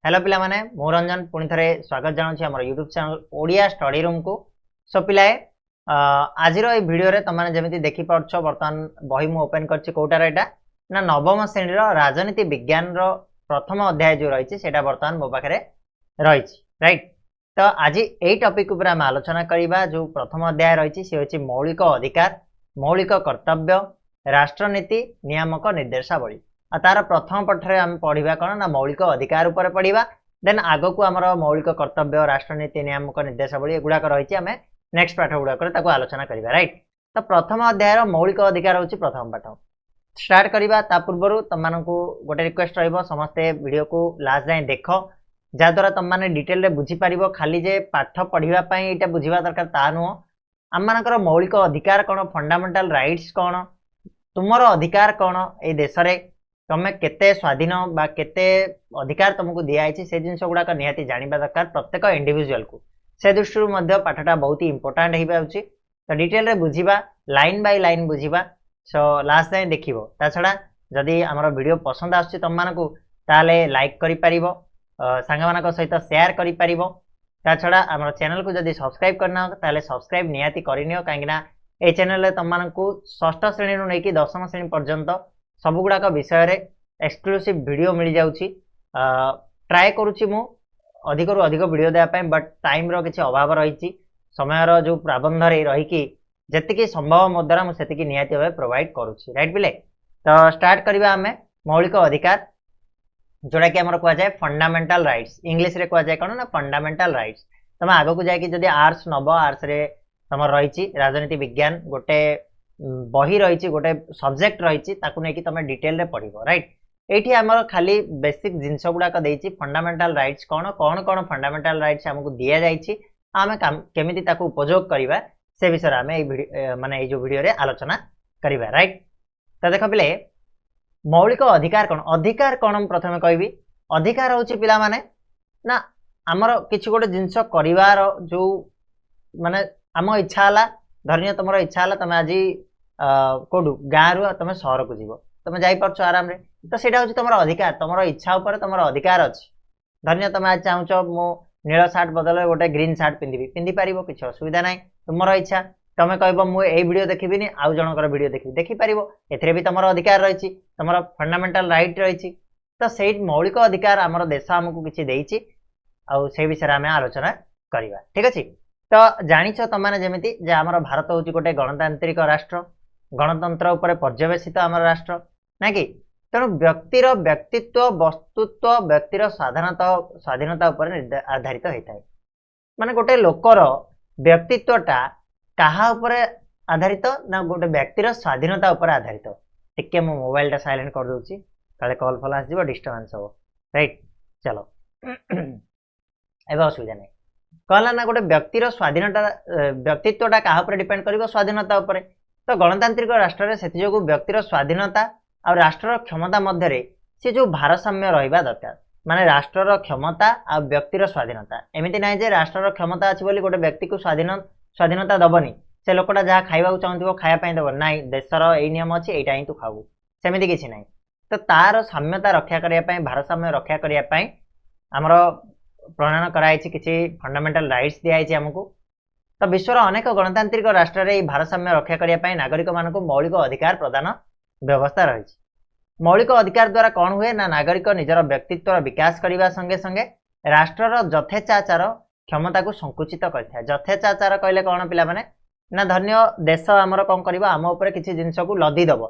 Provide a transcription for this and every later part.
Hello पिला माने मु रंजन पुणी थे स्वागत जानुची हमर YouTube channel Odia study room को। सो पिलाए आज भिडियो रे तुम जमी देखी पार्छ बर्तमान बही मु ओपन करछि कोटार एटा ना नवम श्रेणी राजनीति विज्ञान प्रथम अध्याय जो रही सेटा बर्तमान मो पाखे रही राइट। तो आज यही टॉपिक ऊपर आम आलोचना करबा। जो प्रथम अध्याय रही सी होछि मौलिक अधिकार, मौलिक कर्तव्य, राष्ट्रनीति नियामक निर्देशावली। तार प्रथम पठरे आम पढ़ा कौन ना मौलिक अधिकार उपर पढ़ा। देन आग को आमर मौलिक कर्तव्य, राष्ट्रनीति नियामक निर्देशावली एगुड़ाक रही आम नेक्स्ट पाठ गुड़ाक आलोचना करवा राइट। तो प्रथम अध्याय मौलिक अधिकार हूँ प्रथम पाठ स्टार्ट करवा। ता पूर्व तुम गोटे रिक्वेस्ट समस्ते वीडियो को लास्ट जाए देख जहाद्वारा तुम मैंने डिटेल बुझीपार। खाली जे पाठ पढ़ापी यहाँ बुझा दरकार ता नुह। आम मानकर मौलिक अधिकार कौन, फंडामेंटाल राइट्स कौन, तुमर अधिकार कौन, ये देश में तुम केते स्वाधीन बा केते अधिकार तुमको दिखाई से जिन गुड़ाक निहाती जानवा दरकार प्रत्येक इंडिविजुअल को। से दृष्टि पाठटा बहुत ही इंपोर्टाट हो पाऊँ। तो डिटेल रे बुझा, लाइन बाय लाइन बुझा। सो लास्ट जाए देख छड़ा जदि आमर वीडियो पसंद आसुची तुम मानकु ताले लाइक करि परिबो, सांग मानक सहित शेयर करि परिबो। ता छड़ा आमर चैनल को जदि सब्सक्राइब करना ताले सब्सक्राइब निहाती करिनियो, काहेकि ए चैनल तुम मानकु षष्ठ श्रेणी रु नेकी दशम श्रेणी पर्यंत सब गुड़ाक विषय रे एक्सक्लूसिव वीडियो मिल जाउची। ट्राए करूची मु अधिक रु अधिक वीडियो देवाई, बट टाइम रो किछि अभाव रही, समय रो जो प्राबंध रे रही कि जेतिकी संभव मो द्वारा मुझे सेतिकी निहाती भाव प्रोवाइड करूची राइट पिले। तो स्टार्ट करबा आमे मौलिक अधिकार जोड़ा कि आमर कह जाए फंडामेंटाल राइट्स। इंग्लिश रे कह जाए कौन ना फंडामेंटाल राइट्स। तुम आग को जाकि जदि आर्ट्स नब आर्ट्स रे तुम रही राजनीति विज्ञान गोटे बही रही गोटे सब्जेक्ट रही तुम डिटेल रे पढ़ो राइट। ये आमर खाली बेसिक जिनस गुड़ाक देती फंडामेंटाल राइट्स कौन कौन कौन फंडामेंटाल राइट्स आमको दि जाइए, आम केमिति ताकू उपयोग करवा से विषय आम माने जो वीडियो रे आलोचना करवा राइट। तो देख पिले मौलिक अधिकार कौन, अधिकार कौन प्रथम कहबी। अधिकार हूँ पिला माने ना आमर किसी गोटे जिनस कर जो माने आम इच्छा है धरनीय तुम इच्छा है तुम आज कौटू गाँव रु तुम सहर को जीव तुम जापार आराम रे। तो सेटा हूँ तुम अधिकार, तुम इच्छा उपर तुम अधिकार अच्छी। धरनीय तुम आज चाहूच मो नील सार्ट बदल गोटे ग्रीन सार्ट पिंधि पार किसी असुविधा ना, तुम इच्छा। तुम कह मुझे वीडियो देखी आउ जनकर वीडियो देखिपार ए भी तुम अधिकार रही, तुम फंडामेंटाल राइट रही। तो से मौलिक अधिकार आमर देश आमको किसी देती से विषय आम आलोचना करवा ठीक अच्छे। तो जानिछ तुमने जमीती जे आमर भारत हूँ गोटे गणतांत्रिक राष्ट्र, गणतंत्र उपर पर्यवेसित आमर राष्ट्र ना कि। तेणु व्यक्तिर व्यक्तित्व वस्तुत्व व्यक्तिर स्वाधीनता उपर आधारित होता है। माने गोटे लोकर व्यक्तित्वटा कहा उपर आधारित ना गोटे व्यक्तिर स्वाधीनता उपर आधारित। टिके मो मोबाइलटा साइलेंट कर दूची काले कॉल फल आस डिस्टर्बेंस हो राइट। चलो एबे असुविधा नहीं कहला ना गोटे व्यक्तिर स्वाधीनता व्यक्तित्वटा कहा डिपेंड कर स्वाधीनता उपर। तो गणतांत्रिक राष्ट्र से जो व्यक्तिर स्वाधीनता और राष्ट्र क्षमता मध्य से जो भारसाम्य रहा दरकार। माने राष्ट्र क्षमता आ व्यक्तिर स्वाधीनता एमती ना जे राष्ट्र क्षमता अच्छी बोली गोटे व्यक्ति को स्वाधीनता दबनी, से लोकटा जहाँ खाइबा चाहूँ खायापी दब ना, देशर यही नियम अच्छी यहीटा ही तू खाऊ सेमती किसी ना। तो तार साम्यता रक्षा करने भारसाम्य रक्षा करने आमर प्रणयन कराई किसी फंडामेंटाल राइट्स दिखाई आमको। तो विश्वर अनेक गणतांत्रिक राष्ट्र में भारसाम्य रक्षा करने नागरिक मानक मौलिक अधिकार प्रदान व्यवस्था रही। मौलिक अधिकार द्वारा कौन हुए ना नागरिक निजर व्यक्तित्व विकास करने संगे संगे राष्ट्रर यथेचाचार क्षमता को संकुचित करता। यथेचाचार कहले कौन पिला माने ना धन्य देश आमर कौन कर आम उपर किसी जिनस को लदी दब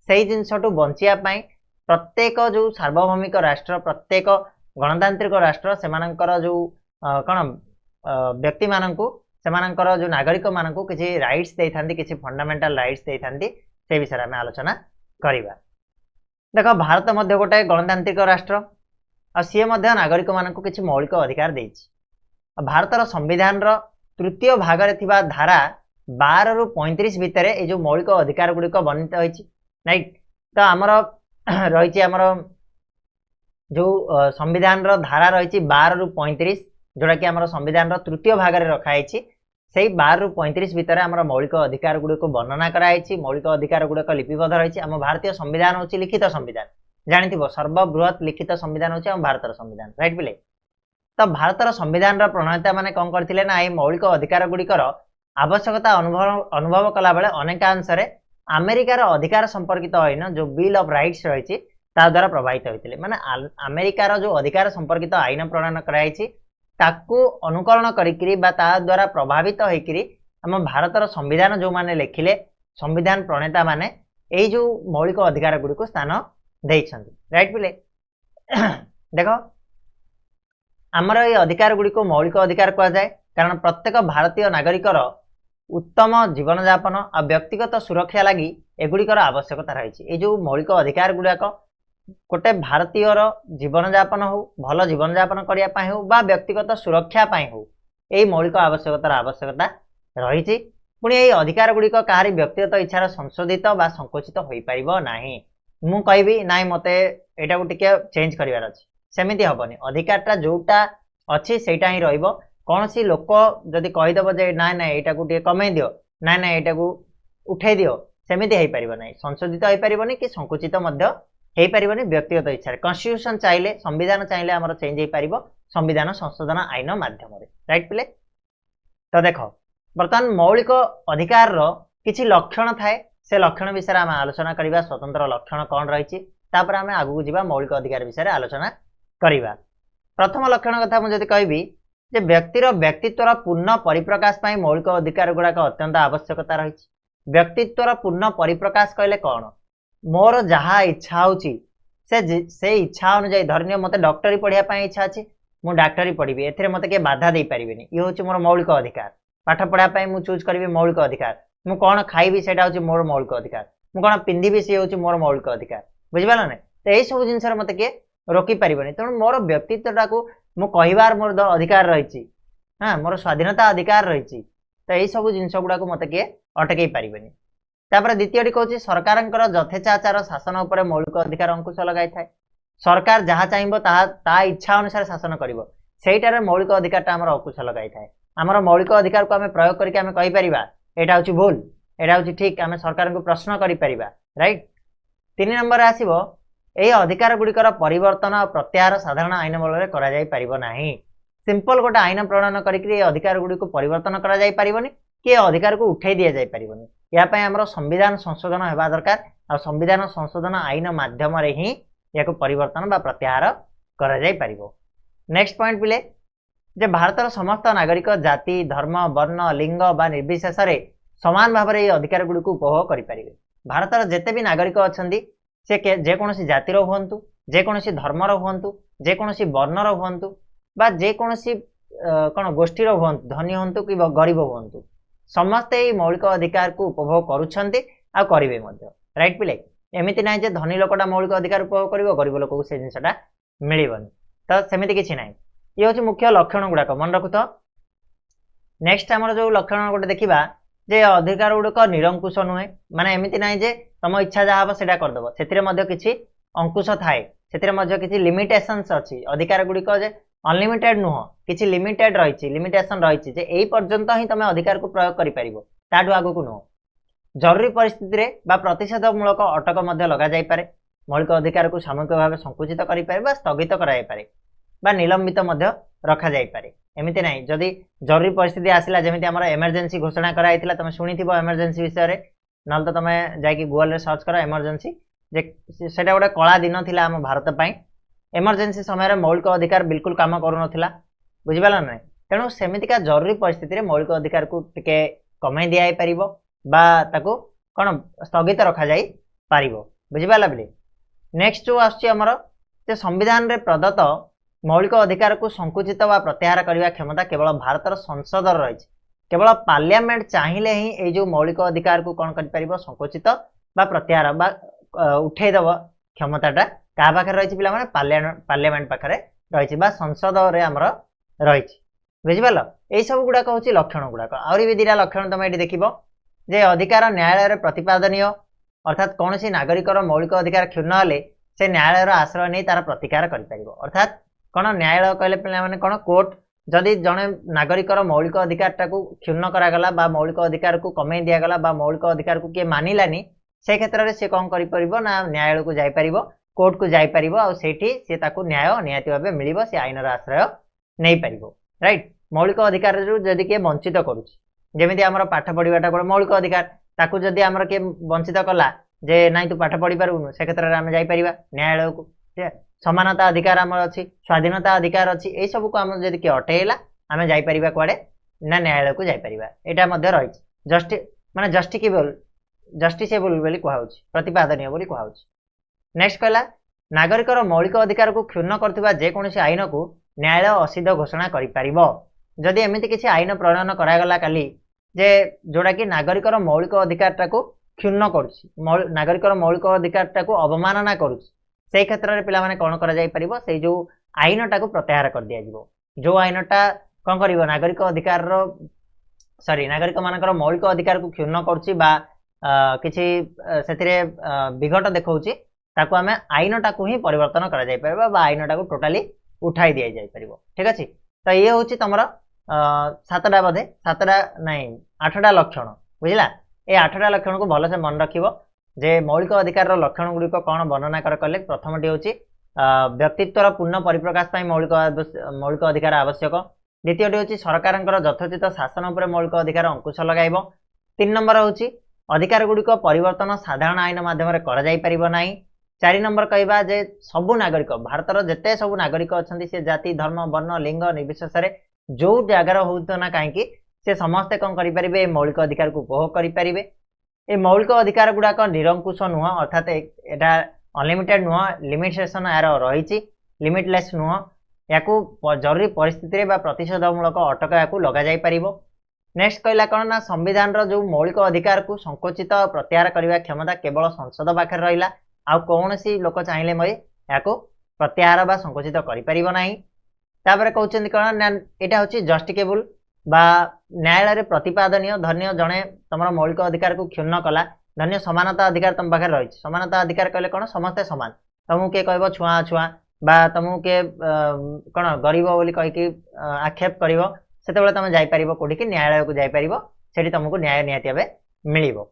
से जिनसठू बचापी प्रत्येक जो सार्वभौमिक राष्ट्र प्रत्येक गणतांत्रिक राष्ट्र सेमानंकर जो कौन व्यक्ति मानकू सेमानंकर जो नागरिक मानकू किसी राइट्स दे थांती, किसी फंडामेंटाल राइट्स दे थांती से विषय आम आलोचना करवा। देख भारत मध्य गोटे गणतांत्रिक राष्ट्र आ सी नागरिक मानकू किसी मौलिक अधिकार देछि। भारतर संविधान तृतीय भाग में धारा 12 रु 35 भितर ये जो मौलिक अधिकार गुड़िक वर्णित होती राइट। तो आमर रही आमर जो संविधान धारा रही 12 रु 35 जोड़ा कि आमर संविधान तृतीय भाग में रखाई से 12 रु 35 भितर आमर मौलिक अधिकार गुड़िक वर्णना कराई। मौलिक अधिकार गुड़िक लिपिबद्ध रही। आम भारतीय संविधान हूँ लिखित संविधान, जानिथिबो सर्वबृहत लिखित संविधान होची हम भारतर संविधान राइट पिले। तो भारतर संविधान रा प्रणेता माने कोन करथिले ना ए मौलिक अधिकार गुडीकर आवश्यकता अनुभव कला बेले अनेकांश रे अमेरिकार अधिकार संपर्कित आईन जो बिल ऑफ राइट्स रही ता द्वारा प्रभावित होते माने अमेरिकार जो अधिकार संपर्कित आईन प्रणयन कराई ताकू अनुकरण करी ता द्वारा प्रभावित होकरी आम भारतर संविधान जो माने लिखिले संविधान प्रणेता माने यही जो मौलिक अधिकार गुडी को स्थान देइछन्ति राइट पिले। देखो आमर ये अधिकार गुडी को मौलिक अधिकार कहा जाए कारण प्रत्येक भारतीय नागरिकर उत्तम जीवन यापन आ व्यक्तिगत सुरक्षा लगी एगुड़िकर आवश्यकता रही। ये जो मौलिक अधिकार गुड़ाक गोटे भारतीय जीवन यापन हो भल जीवन यापन करने हो बा व्यक्तिगत सुरक्षा हो यही मौलिक आवश्यकता रही। पुणी यही अधिकार गुड़िक कहारी व्यक्तिगत इच्छार संशोधित बा संकुचित हो पार ना मु कहबी ना मत यहाँ को टिके चेंज करार अच्छे सेमती हेनी अधिकारटा जोटा अच्छी सेटा ही रहिबो। कौन सी लोक जदि कहीदेव जे ना ना यहाँ को कमे दियो ना ना यहाँ को उठे दियो सेमती हो पार ना संशोधित हो पारनी कि संकुचित हो पारनी व्यक्तिगत इच्छा। कन्स्टिट्यूशन चाहिए संविधान चाहिए आमर चेंज हो पार संविधान संशोधन आईन माध्यम राइट पिले। तो देख बर्तमान मौलिक अधिकार किछि लक्षण थाए से लक्षण विषय आम आलोचना करवा स्वतंत्र लक्षण कौन रही आम आगू जावा मौलिक अधिकार विषय आलोचना करवा। प्रथम लक्षण कथा मुझे कहबी जे व्यक्तिर व्यक्तित्वर पूर्ण परिप्रकाश पाई मौलिक अधिकार गुड़ाक अत्यंत आवश्यकता रही। व्यक्तित्वर पूर्ण परिप्रकाश कहले कौन मोर जहाँ इच्छा होची से इच्छा अनुजाई धरनीय मत डॉक्टरी पढ़िया इच्छा अच्छी मु डाक्टरी पढ़ी ए मत किए बाधा दे पारे ये हूँ मोर मौलिक अधिकार पाठ पढ़ाई मु चूज करी मौलिक अधिकार मु कौन खाइबी से मोर मौलिक अधिकार मु कौन पिंधिबी सी हूँ मोर मौलिक अधिकार बुझिपाल ना। तो यही सब जिन मत किए रोकी पारे तेणु मोर व्यक्तित्वटा को मु कहबार मोर अधिकार रही हाँ मोर स्वाधीनता अधिकार रही। तो यही सब जिनस गुड़ा मत किए अटकई पारे। तापर द्वितीय कहूँ सरकार यथेचाचार शासन उपर मौलिक अधिकार अंकुश लगाई थाए। सरकार जहाँ चाहिए ता इच्छा अनुसार शासन कर मौलिक अधिकार आम अंकुश लगाई थाए। आमर मौलिक अधिकार को आम प्रयोग करके आम कहीपर यहाँ हूँ भूल यहाँ हूँ ठीक आम सरकार को प्रश्न कर राइट। 3 नंबर आसो यही अधिकार गुड़िकर परिवर्तन और प्रत्याहार साधारण आईन बल करना सिंपल गोटे आईन प्रणयन करके अधिकार गुड़ी को परिवर्तन कर कि अधिकार को उठे दि जापरनी यापाई आमर संविधान संशोधन होगा दरकार और संविधान संशोधन आईन माध्यम ही या परिवर्तन बा प्रत्याहार कर। नेक्स्ट पॉइंट पिले जे भारतर समस्त नागरिक जाति धर्म वर्ण लिंग बा निर्विशेष समान भाव में अधिकार गुड़ी को उपभोग करें। भारतर जिते भी नागरिक अच्छा से जेकोसी जातिर हूँ जेकोसी धर्मर हूँ जेकोसी वर्णर हूँ बा जेकोसी कौन गोष्ठीर हूँ धनी हूँ कि गरीब हूँ समस्ते मौलिक अधिकार को उपभोग करेंगे राइट पिले। एमती ना धनी लोकटा मौलिक अधिकार उपभोग कर गरीब लोक को जिनसा मिलबनी तो सेमती किसी ना ये हूँ मुख्य लक्षण गुड़ाक मन रखु। तो नेक्स्ट आम जो लक्षण गोटे देखा जे अधिकार गुड़िक निरंकुश नुहे माने एमती ना तुम इच्छा जहाँ हम से करदेव से किसी अंकुश थाए से किसी लिमिटेशंस अच्छी अधिकार गुड़िक अनलिमिटेड नुह किसी लिमिटेड रही लिमिटेशन रही यही पर्यंत ही तुम अधिकार को प्रयोग कर आगू को नुह। जरूरी परिस्थिति रे बा प्रतिषेधमूलक अटक लगा जाई पारे मौलिक अधिकार को सामूहिक भाव संकुचित कर स्थगित कर निलंबित रखा जाई पारे। एमती ना जदि जरूरी परिस्थिति आसला जमी आम एमरजेंसी घोषणा कराई तुम शुणी एमरजेंसी विषय ना तो तुम जाकि गूगल रे सर्च कर एमरजेंसी से गोटे कला दिन थिला आम भारत पाई एमरजेंसी समय मौलिक अधिकार बिल्कुल काम करूनथिला बुझिपाल ना। तेणु सेमितिका जरूरी परिस्थिति रे मौलिक अधिकार को टिके कमाई दिया पारिबो बा ताको कौन स्थगित रखा जाई पारिबो बुझिपाला बिले। नेक्स्ट जो आछी हमर जे संविधान रे प्रदत्त मौलिक अधिकार को संकुचित वा प्रत्याहार करने क्षमता केवल भारतर संसद रही केवल पार्लियामेंट चाहिए ही ये जो मौलिक अधिकार को कौन कर संकुचित बा प्रत्याहार बा उठेदेव क्षमताटा क्या पाखे रही पे पार्लियामेंट पाखे रही संसद रे आमर रही बुझिपाल। यही सब गुड़ाक हूँ लक्षण गुड़ाक आहरी भी 2टा लक्षण तुम ये देख जे अधिकार न्यायालय प्रतिपादनीय अर्थात कौन सी नागरिकर मौलिक अधिकार क्षुण्ण हेले से न्यायालय आश्रय नहीं तार प्रतिकार कर अर्थात कौन न्यायालय कहले पे कौन कोर्ट जदि जड़े नागरिकर मौलिक अधिकार को क्षुण्ण करागला बा मौलिक अधिकार को कमे दिगला बा मौलिक अधिकार को किए मानिलानी से क्षेत्र में सी कौन कर न्यायालय को जापर कोर्ट को जाई परिबो आ सेठी से ताकू न्याय नियति भाबे मिलिबो से आईनर आश्रय नै परिबो राइट मौलिक अधिकार रु जदि के वंचित करूची जेमिति हमर पाठ पढिबाटा को मौलिक अधिकार ताकू जदि हमर के वंचित कला जे नाइ तू पाठ पढि पारुनु से क्षेत्र रे हम जाई परिबा न्यायालय को समानता अधिकार हमर अछि स्वाधीनता अधिकार अछि ए सब को हम जदि के अटेला हम जाई परिबा कोडे ना न्यायालय को जाई परिबा एटा मध्ये रहिछ जस्टिसेबल बोली कहाउछि प्रतिपादनीय बोली कहाउछि नेक्स्ट कहला नागरिकर मौलिक अधिकार को क्षुण्ण करथिबा जे कोनोसी आईन को न्यायालय असिद्ध घोषणा करि परिबो जदि एमिति किछि आईन प्रणयन करागला काली जे जोडा कि नागरिकर मौलिक अधिकार को क्षुण्ण करूछि नागरिकर मौलिक अधिकार को अवमानना करूछि से क्षेत्र रे पिला माने कोन करा जाई परिबो से जो आईनटा को प्रत्याहार कर दिया जिवो जो आईनटा कोन करिवो नागरिक अधिकार रो सॉरी नागरिक मानकर मौलिक अधिकार को क्षुण्ण करूछि बा किछि सेथिरे विघट देखौछि ताको हमें आईनटा को ही परिवर्तन करा जाई परबा बा आईनटा को टोटली उठाई दिया जाई परिबो ठीक अछि त ये होछि तमरा सातटा बधे सातटा नहीं आठटा लक्षण बुझिला ए आठटा लक्षण को भलो से मन रखिबो जे मौलिक अधिकार रो लक्षण गुडी को कोन वर्णना कर कले प्रथमटी होछि व्यक्तित्वर पूर्ण परिप्रकाश पई मौलिक अधिकार आवश्यक द्वितीयटी होछि सरकारंकर यथोचित शासन उपर मौलिक अधिकार अंकुश लगाइबो 3 नंबर होछि अधिकार गुडी को परिवर्तन साधारण आईन माध्यम रे करा जाई परिबो नाही 4 नंबर कहबा जे सबु नागरिक भारतर जते सबु नागरिक अछंती से जाति धर्म वर्ण लिंग निर्विशेष रे जो जगार होतो ना काहे कि से समस्त कोन करि परिबे मौलिक अधिकार को उपभोग करि परिबे ए मौलिक अधिकार गुडा को निरंकुश नुह अर्थात एटा अनलिमिटेड नुह लिमिटेशन यार रहिछि लिमिटलेस नुह याकू जरूरी परिस्थिति रे बा प्रतिशोधमूलक अटक याकू लगा जाई परिबो नेक्स्ट कहला कोन ना संविधान रो जो मौलिक अधिकार को संकोचित प्रत्याहार करबा क्षमता केवल संसद पाखर रहिला आ कोनोसी लोक चाहिले मय याकू प्रत्याहार बा संकोचित करि परिबो नाही तापर कहउछन कोन ना एटा होछि जस्टिकेबल बा न्यायालय रे प्रतिपादनीय धन्य जणे तमरो मौलिक अधिकार को क्षुण्ण कला धन्य समानता अधिकार तम पाखर रहिछि समानता अधिकार कहले कोन समस्त समान तमु के कहबो छुआ छुआ बा तमु के कोन गरीब बोली कहि कि आक्षेप करिवो सेतेबेले तमे जाई परिबो कोठी कि न्यायालय को जाई परिबो सेठी तमको न्याय नियति हबे मिलिबो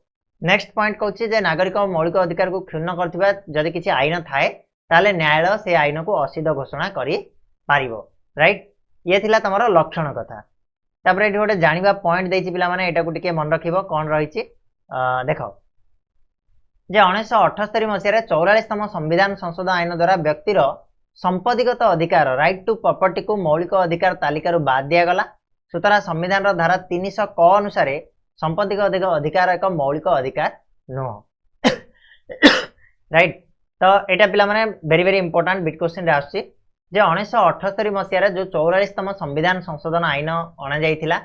नेक्स्ट पॉइंट कहउछि जे नागरिक मौलिक अधिकार को क्षुण्ण करथिबा जदि किछि आईन थाए ताले न्यायालय से आईन को असिद्ध घोषणा करि पारिबो राइट ये थिला तमरो लक्षण कथा तापर एठी गोटे जानिबा पॉइंट देछि पिला माने एटा को टिके मन रखिबो कोन रहिछि देखो जे 1978 मसिया रे 44तम संविधान संशोधन आईन द्वारा व्यक्तिर संपत्तिगत अधिकार राइट टू प्रॉपर्टी को मौलिक अधिकार तालिका रु बाद दिया गला सुतरा संविधान रो धारा 300 क अनुसार संपत्तिगत अधिकार एक मौलिक अधिकार नो राइट तो एटा पिला माने very very important bit question रे आछि जे 1978 मसिया जो 44तम संविधान संशोधन आईन अणा जाइथिला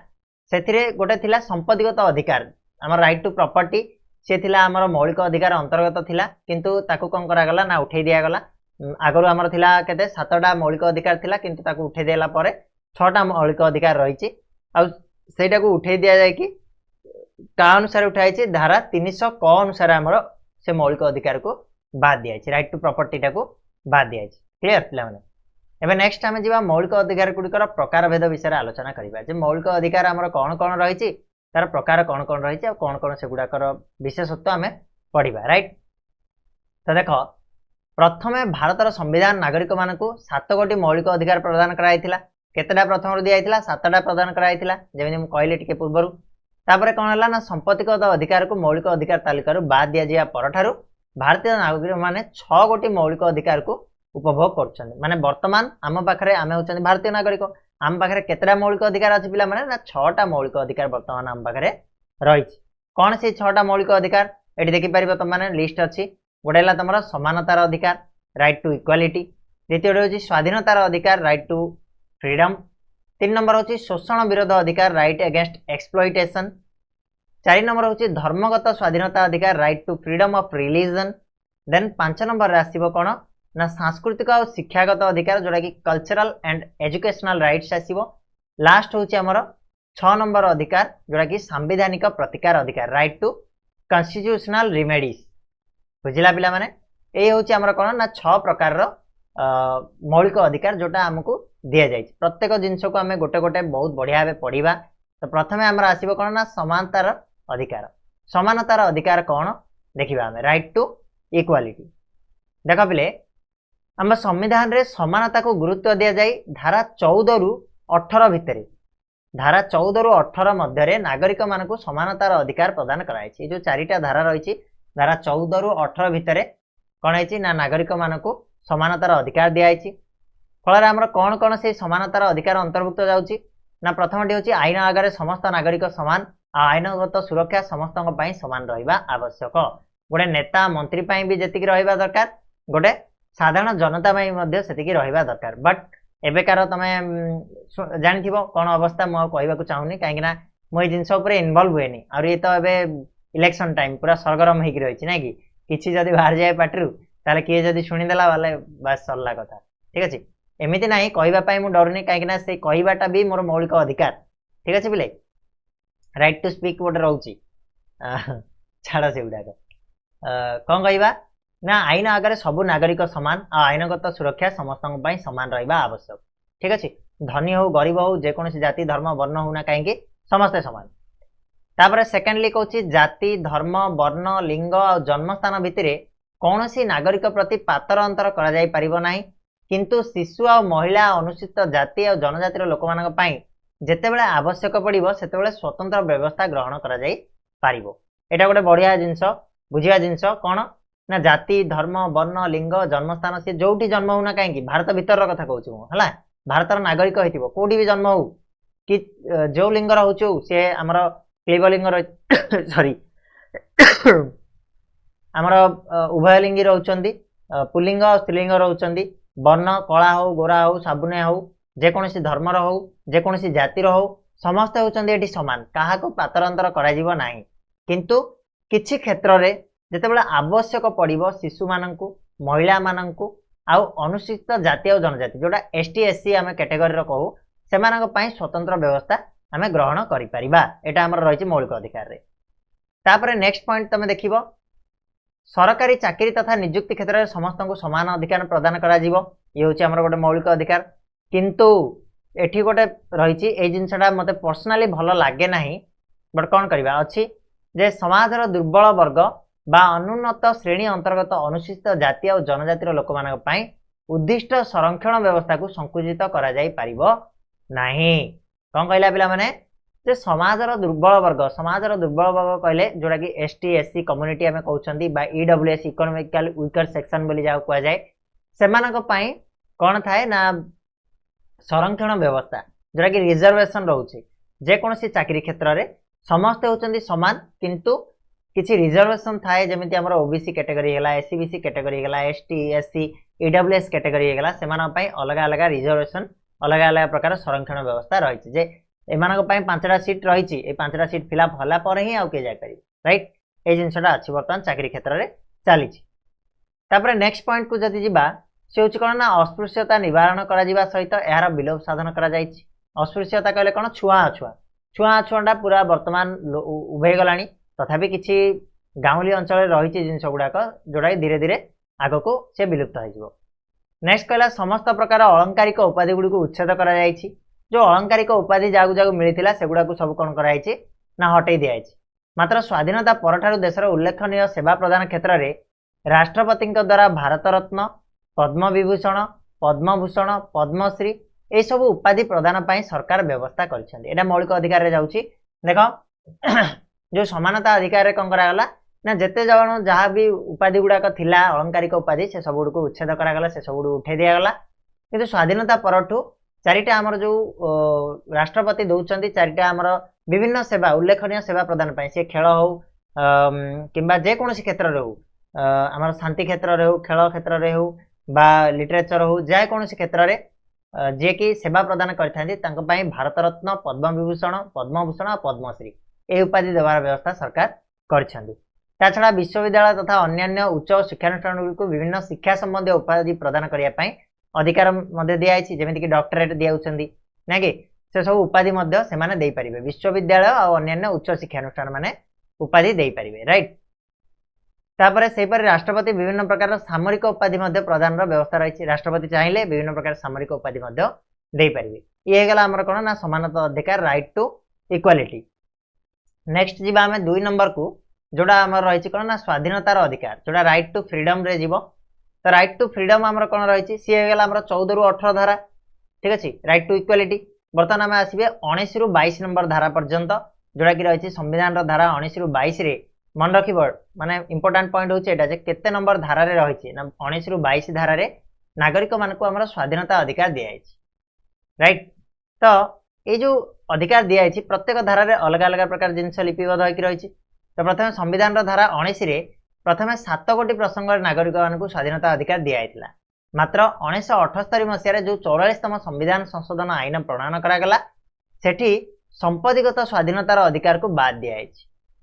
सेथिरे गोटे थिला संपत्तिगत अधिकार हमर राइट टू प्रॉपर्टी से थिला हमर मौलिक अधिकार अंतर्गत थिला किंतु ताकू कोन करा गला ना उठै दिया गला आगरो हमर थिला केते 7टा मौलिक अधिकार थिला किंतु ताकू उठै देला परे 6टा मौलिक अधिकार रहिछि आ सेटा को उठै दिया जाय कि का अनुसार उठाई छि धारा 300 क अनुसार हमर से मौलिक अधिकार को बाद दिया छि राइट टू प्रॉपर्टी टा को बाद दिया छि क्लियर पिला माने एबे नेक्स्ट आमे जीवा मौलिक अधिकार गुडिकर प्रकार भेद विषय आलोचना करिबा जे मौलिक अधिकार हमर कोन कोन रहिछि तार प्रकार कोन कोन रहिछि आ कोन कोन से गुडाकर विशेषत्व आमे पढिबा राइट तो देखो प्रथमे भारतर संविधान नागरिक मानकू 7 गोटी मौलिक अधिकार प्रदान कराइथिला केतेटा प्रथम रु दियाइथिला 7टा प्रदान कराइथिला जेमिनि मु कहले टिके पूर्वरु तापरे कोन हला ना संपत्तिगत अधिकार को मौलिक अधिकार तालिका रु बाद दिया जिया परठारु भारतीय नागरिक माने 6 गोटी मौलिक अधिकार को उपभोग करछन माने वर्तमान आम पाखरे आमे होचन भारतीय नागरिक आम पाखरे केतेटा मौलिक अधिकार अछि पिला माने ना 6टा मौलिक अधिकार वर्तमान आम पाखरे रहिछि कोन से 6टा मौलिक अधिकार एठी देखि परिबो त माने लिस्ट अछि गोडेला तमरा समानतार अधिकार राइट टू इक्वालिटी द्वितीय होछि स्वाधीनतार अधिकार राइट टू फ्रीडम 3 नंबर होछि शोषण विरोध अधिकार राइट अगेंस्ट एक्सप्लॉइटेशन 4 नंबर होछि धर्मगत स्वाधीनता अधिकार right to freedom of religion then 5 number रे आसीबो कोन ना सांस्कृतिक और शिक्षागत अधिकार जोड़ा कि कल्चरल एंड एजुकेशनल राइट्स आसीबो लास्ट होछि हमर 6 नंबर अधिकार जोड़ा कि संवैधानिक प्रतिकार अधिकार राइट टू कॉन्स्टिट्यूशनल रिमेडीज बुझिला पिला माने ए होछि हमर कोन ना 6 प्रकार रो मौलिक अधिकार जोटा हमकु दिया जाय प्रत्येक जिंस को हमें गोटे गोटे बहुत बढ़िया भाबे पढिबा तो प्रथमे हमर आसीबो कोन ना समानतार अधिकार कोन देखिबा हमें राइट टू इक्वालिटी देखो पिले आम संविधान रे समानता को गुरुत्व दिया जाए धारा 14 रु 18 भितर धारा 14 रु 18 मध्य नागरिक मानक समानतार अधिकार प्रदान कराई जो चारिटा धारा रही धारा 14 रु 18 भितर कौन है ना नागरिक मानक समानतार अधिकार दिखाई फल आमर कौन कौन से समानतार अधिकार अंतर्भुक्त जाऊँगी ना प्रथमटी हूँ आईन आगे समस्त नागरिक सामान आईनगत सुरक्षा समस्त सामान रहा आवश्यक गोटे नेता मंत्री भी जी रहा दरकार गोटे साधारण जनता से रहा दरकार बट एबेकार तुम जानी कौन अवस्था मुझे कहवाक चाहूनी कहीं मुझे जिनस इनवल्व हुए और ये तो ए इलेक्शन टाइम पूरा सरगरम हो रही ना कि किसी जदि बाहर जाए पार्टी ताले किए जदि शुणीदेला वाले बस सरला कथा ठीक अच्छे एमती ना कहवाई मुझे डरुनी कहीं से कहवाटा भी मोर मौलिक अधिकार ठीक अच्छे बोले राइट टू स्पीक गोटे रोचे छाड़ से गुड़ाक कौन कहवा ना आईन आगे सबू नागरिक सामान आईनगत सुरक्षा समस्त सामान रहा आवश्यक ठीक अच्छे धनी हो गरीब हो जेकोसी जाति धर्म वर्ण होना कहीं समस्ते सामान तापर सेकेंडली कहूँ जाति धर्म वर्ण लिंग और जन्मस्थान भितर कौन सी नागरिक प्रति पातर अंतर करा किंतु शिशु और महिला अनुसूचित जाति और जनजातिर लोक मान जितेबाला आवश्यक पड़ो से स्वतंत्र व्यवस्था ग्रहण कर गोटे बढ़िया जिनस बुझा जिनस कौन ना जाति धर्म वर्ण लिंग जन्मस्थान सी जो जन्म होना कहीं भारत भीतर कथा कहूँ है भारतर नागरिक हो कौटी भी जन्म हो कि जो लिंगर हो सी आमर क्लीबलिंग सॉरी आमर उभयलिंगी रोचंदी पुलिंग और स्त्रीलिंग रोचंदी वर्ण कला हो गोरा हो साबुनिया हो जेकोसी धर्मर हो जेकोसी जातिर हो समस्ते होती सामान क्या पातर अंतर करा किंतु किछि क्षेत्र रे जितेबाला आवश्यक पड़ो शिशु मानक महिला मानक आउ अनुसूचित जाति और जनजाति जोटा एसटी एससी आम कैटेगरी कहू से स्वतंत्र व्यवस्था आम ग्रहण करा आमर रही मौलिक अधिकार रे तापर नेक्स्ट पॉइंट तुम देख सरकारी चाकरी तथा नियुक्ति क्षेत्र में समस्त को समान अधिकार प्रदान करा ये हूँ आमर गोटे मौलिक अधिकार किंतु एठी गोटे रही ये जिनसा मत पर्सनाली भल लगे ना बट कौन करवा अच्छी जे समाजर दुर्बल वर्ग बा अनुन्नत श्रेणी अंतर्गत अनुसूचित जाति और जनजातिर लोक मान उद्दिष्ट संरक्षण व्यवस्था को संकुचित करा जाई परिबो नाही कौन कहला पिला माने जे समाजर दुर्बल वर्ग कहले जोड़ा कि एसटी एससी कम्युनिटी आम कहते बा ईडब्ल्यूएस इकोनॉमिकली वीकर सेक्शन बोली जाओ कह जाए से कौन थाए ना संरक्षण व्यवस्था जोड़ा कि रिजर्वेशन रोचे जेकोसी चाकरी क्षेत्र में समस्ते होचंदी समान किंतु किसी रिजर्वेशन थाए जमी आम ओबीसी कैटेगरी है एससीबीसी कैटेगरी है एसटी एससी ईडब्ल्यूएस कैटेगरी है से अलग अलग रिजर्वेशन अलग अलग प्रकार संरक्षण व्यवस्था रही है एमान 5टा सीट रही 5टा सीट फिलअप होला पर ही आउ के जाकर राइट ये जिनसा अच्छी बर्तमान चाकरी क्षेत्र में चली नेक्स्ट पॉइंट को जदि जा से हूँ कौन ना अस्पृश्यता निवारण करा सहित यार विलोप साधन करा अस्पृश्यता कहले कौन छुआ अछुआ पूरा बर्तमान उभे गलानी तथापि किसी गाँवली अंचल रही जिनस गुड़ाक जोड़ा धीरे धीरे आग को सी विलुप्त हो नेक्स्ट कहला समस्त प्रकार अलंकारिक उपाधि गुड़ी को उच्छेद करा जो अलंकारिक उपाधि जागु जागु मिलता सेगुड़ा सब कौन कराई ना हटई दिखाई मात्र स्वाधीनता पर देशर उल्लेखनीय सेवा प्रदान क्षेत्र में राष्ट्रपति द्वारा भारत रत्न पद्म विभूषण पद्मभूषण पद्मश्री ये सब उपाधि प्रदान पर सरकार व्यवस्था कर मौलिक अधिकार रे जाउछि देख जो समानता अधिकार कौन करागला ना जिते जन जहाँ भी उपाधि गुड़ाक थिला अलंकारिक उपाधि से सब को उच्छेद करागला से सब उठे दिगला किंतु स्वाधीनता परठू चारिटा आमर जो राष्ट्रपति दौरान चारिटा आमर विभिन्न सेवा उल्लेखनीय सेवा प्रदान पाई से खेल हो किंबा जेकोसी क्षेत्र में हो आमर शांति क्षेत्र में हो खेल क्षेत्र में हो बा लिटरेचर हो जेकोसी क्षेत्र में जे कि सेवा प्रदान करते भारत रत्न पद्म विभूषण पद्मभूषण और पद्मश्री ये उपाधि देवार व्यवस्था सरकार कर छड़ा विश्वविद्यालय तथा अन्य उच्च शिक्षानुष्ठान को विभिन्न शिक्षा संबंधी उपाधि प्रदान करने अधिकार दिखाई जमीक डॉक्टरेट दिखाई ना कि से सब उपाधि से पारे विश्वविद्यालय और अन्य उच्च शिक्षानुष्ठान माने उपाधि दे पारे राइट तापर से राष्ट्रपति विभिन्न प्रकार सामरिक उपाधि प्रदान व्यवस्था रही राष्ट्रपति चाहिए विभिन्न प्रकार सामरिक उपाधि दे पारे ये गला आमर कौन ना समानता अधिकार राइट टू इक्वालिटी नेक्स्ट जी आम 2 नंबर को जोड़ा आम रही कौन ना स्वाधीनतार अधिकार जोड़ा राइट टू फ्रीडम रे जीव तो राइट टू फ्रीडम आमर कौन रही सी होगा 14 ରୁ 18 धारा ठीक अच्छे राइट टू इक्वालिटी बर्तमान आम आसवे 19 ରୁ 22 नंबर धारा पर्यंत जोड़ा कि रही संविधान धारा 19 ରୁ 22 रे मन रख माने इंपोर्टाट पॉइंट हूँ यहाँ केते नंबर धारा रही 19 ରୁ 22 धारा नागरिक मानक आमर स्वाधीनता अधिकार दिखाई राइट तो ये जो अधिकार दिखाई प्रत्येक धारा अलग अलग प्रकार जिनस लिपिबद्ध होकर रही तो प्रथम संविधान धारा 19 रे प्रथम 7 गोटी प्रसंग नागरिक मानक स्वाधीनता अधिकार दिखाई मात्र 1978 मसीह जो 44तम संविधान संशोधन आईन प्रणयन करागला सेठी संपत्तिगत स्वाधीनतार अधिकार को बाद दिखाई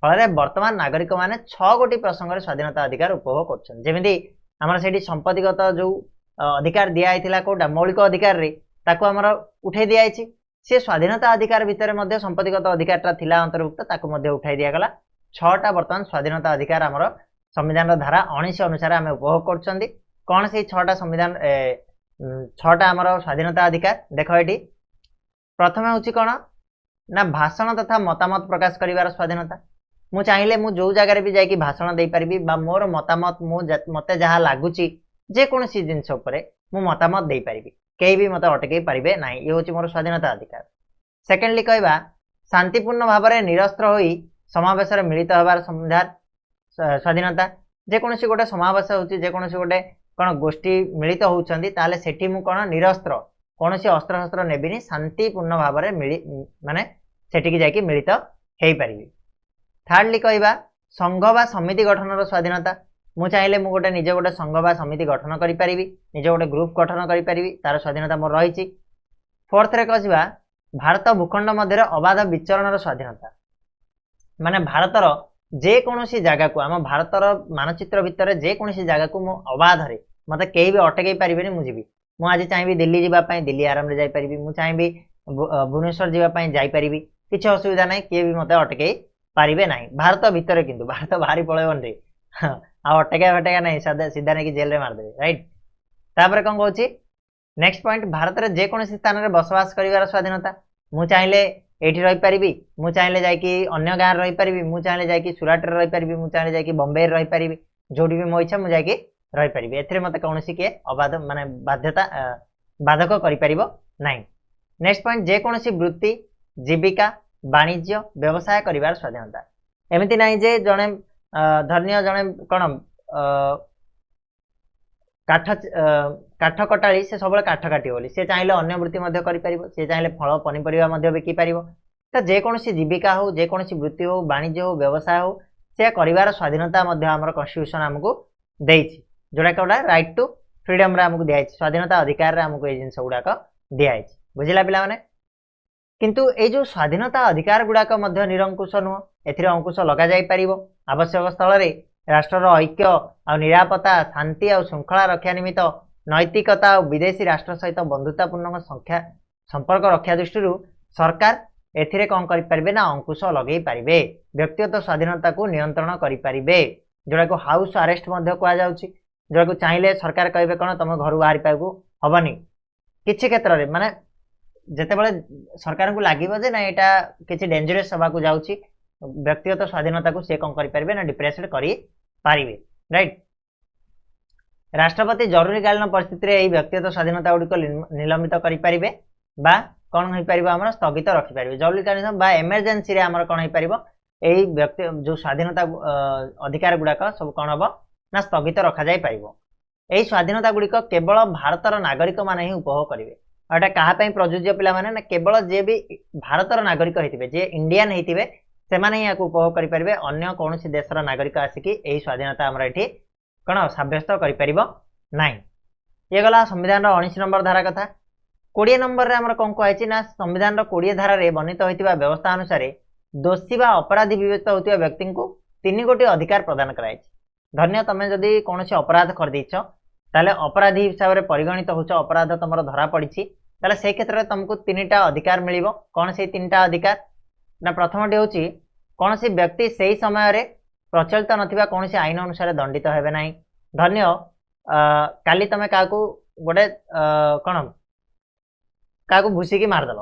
फल बर्तमान नागरिक माने 6 गोटी प्रसंग स्वाधीनता अधिकार उपभोग कर संपत्तिगत जो अधिकार दिखाई कौटा मौलिक अधिकार रे ताको आमर उठे दिखाई सी स्वाधीनता अधिकार भितर संपत्तिगत अधिकार थिला अंतर्भुक्त ताको उठाई दिगला 6टा बर्तमान स्वाधीनता अधिकार आमर संविधान धारा 19 अनुसार आम उपभोग कर कौन से 6टा संविधान 6टा आमर स्वाधीनता अधिकार देख ये प्रथम हूँ कौन ना भाषण तथा मतामत प्रकाश करिवार स्वाधीनता मु चाहिए मु जो जगार भी जाकि भाषण दे पारिबी बा मोर मतामत मते जहाँ लगुच जेकोसी जिनस मु मतामत दे पारिबी कहीं भी मत अटकई पारिबे नहीं ये हूँ मोर स्वाधीनता अधिकार सेकेंडली कहवा शांतिपूर्ण भाव में निरस्त्र हो समावेश मिलित होबार स्वाधीनता जेकोसी गोटे समावेश होची जेकोसी गोटे कौन गोष्ठी मिलित होउछंदी ताले सेठी मु कौन निरस्त्र कौन सी अस्त्र शस्त्र नेबिनी शांतिपूर्ण भाव में माने सेठी जाकि मिलित हो पारिबी थार्डली कहवा संघ बा समिति गठन स्वाधीनता मु चाहिए मु गोटे निज गोटे संघ बा समिति गठन करि पारिबी निज गोटे ग्रुप गठन करि पारिबी तार स्वाधीनता मोर रही फोर्थ रे कहवा भारत भूखंड मध्य अबाध विचरण स्वाधीनता माने भारतर जेकोसी जगह को आम भारतर मानचित्र भितर जेकोसी जगह को मु अबाध रे मत कहीं भी अटकई पारिबेनी मु जीवी मु आज चाहिए दिल्ली जावाई दिल्ली आराम से जापरि मु चाहिए भुवनेश्वर जावाई जापरि किसी असुविधा ना किए भी मत अटकई पारिबे नहीं भारत भितर किंतु भारत बाहरी पलैबन रे अटका फटका नहीं सीधा नहीं जेल रे मारदेवे राइट तापर कौन कहूँ नेक्स्ट पॉइंट भारत में जेकोसी स्थान में बसवास कर स्वाधीनता मु चाहिए एठी रही पारिबी मु चाहिए जाकि अन्य गाँव रही पारिबी मु चाहिए जाकि सुराट रही पारिबी मु चाहिए जाकि बॉम्बे रही पारिबी जोटी भी मो इच्छा मु जाकि रही पारिबी एथिरे मते कौनसी किए अबाध माने बाध्यता बाधक करि परिबो नाही नेक्स्ट पॉइंट जेकोसी वृत्ति जीविका वाणिज्य व्यवसाय करिवार स्वाधीनता एमिति नाही जे जणे धर्य जणे कौन काठ कटाड़ी से सब काठ काट बोली सी चाहिए अन्य वृत्ति सी चाहिए फल पनीपरिया बिकी पार तो जेकोसी जीविका हो जेकोसी वृत्ति हो वाणिज्य हो व्यवसाय हो से कर स्वाधीनता आम कन्स्टिट्यूशन आमको देती जोड़ा कौटा राइट टू फ्रीडम आमको दिखाई स्वाधीनता अधिकार आमको ये जिनस गुड़ाक दिखाई बुझला पे किंतु ये जो स्वाधीनता अधिकार गुड़ाक निरंकुश नुह ए अंकुश लग जापर आवश्यक स्थल में राष्ट्र ऐक्य आ निरापत्ता शांति और श्रृंखला रक्षा निमित्त नैतिकता और विदेशी राष्ट्र सहित बंधुतापूर्ण संपर्क रक्षा दृष्टि सरकार एथिरे कौन करें ना अंकुश लगे पारे व्यक्तिगत स्वाधीनता को नियंत्रण करें जोड़ा को हाउस अरेस्ट कहुच्छी जोड़ा को चाहिए सरकार कहे कौन तुम घर बाहर पाकू हेनी किसी क्षेत्र में माने जिते बड़े सरकार को लगे ना यहाँ किसी डेंजरस हवा जाऊँगी व्यक्तिगत स्वाधीनता को सी कौन करें ना डिप्रेसेड करें राइट राष्ट्रपति जरूरीकालीन परिस्थिति में व्यक्तिगत स्वाधीनता गुड़िक निलंबित करें कौन हो पार स्थगित रखिपारे जरूरीकालीन एमरजेंसी आमर कौन हो पार यही व्यक्ति जो स्वाधीनता अधिकार गुड़ाक सब कौन हम ना स्थगित रखा जाए पार यही स्वाधीनता गुड़िक केवल भारतर नागरिक मैंने ही उपभोग करेंगे और यहाँ क्या प्रযোज्य पिला माने ना केवल जे भी भारतर नागरिक होते जे इंडियन होते से ही उपभोग करेंगे अन्य कौन देशर नागरिक आसिक यही स्वाधीनता आमर ये कौन सब्यस्त करना ये गला संविधान 19 नंबर धारा कथा 20 नंबर रे हमर कौन कहछि ना संविधान 20 धारा रे वर्णित होइतिबा व्यवस्था अनुसार दोषी बा अपराधी विवेचित होतिबा व्यक्ति को 3 गोटी अधिकार प्रदान कराई धन्य तमें जदि कौन अपराध कर देछ ताले अपराधी हिसाब से परिगणित होछ अपराध तुम धरा पड़ी ताले से क्षेत्र में तुमको 3टा अधिकार मिलिबो कौन से 3टा अधिकार ना प्रथमटी हूँ कौन सी व्यक्ति से ही समय रे प्रचलित नथिबा कौन सी आईन अनुसार दंडित हेबे नाही धन्य काली तमें क्या गोटे कौन क्या भूसिकी मारदेल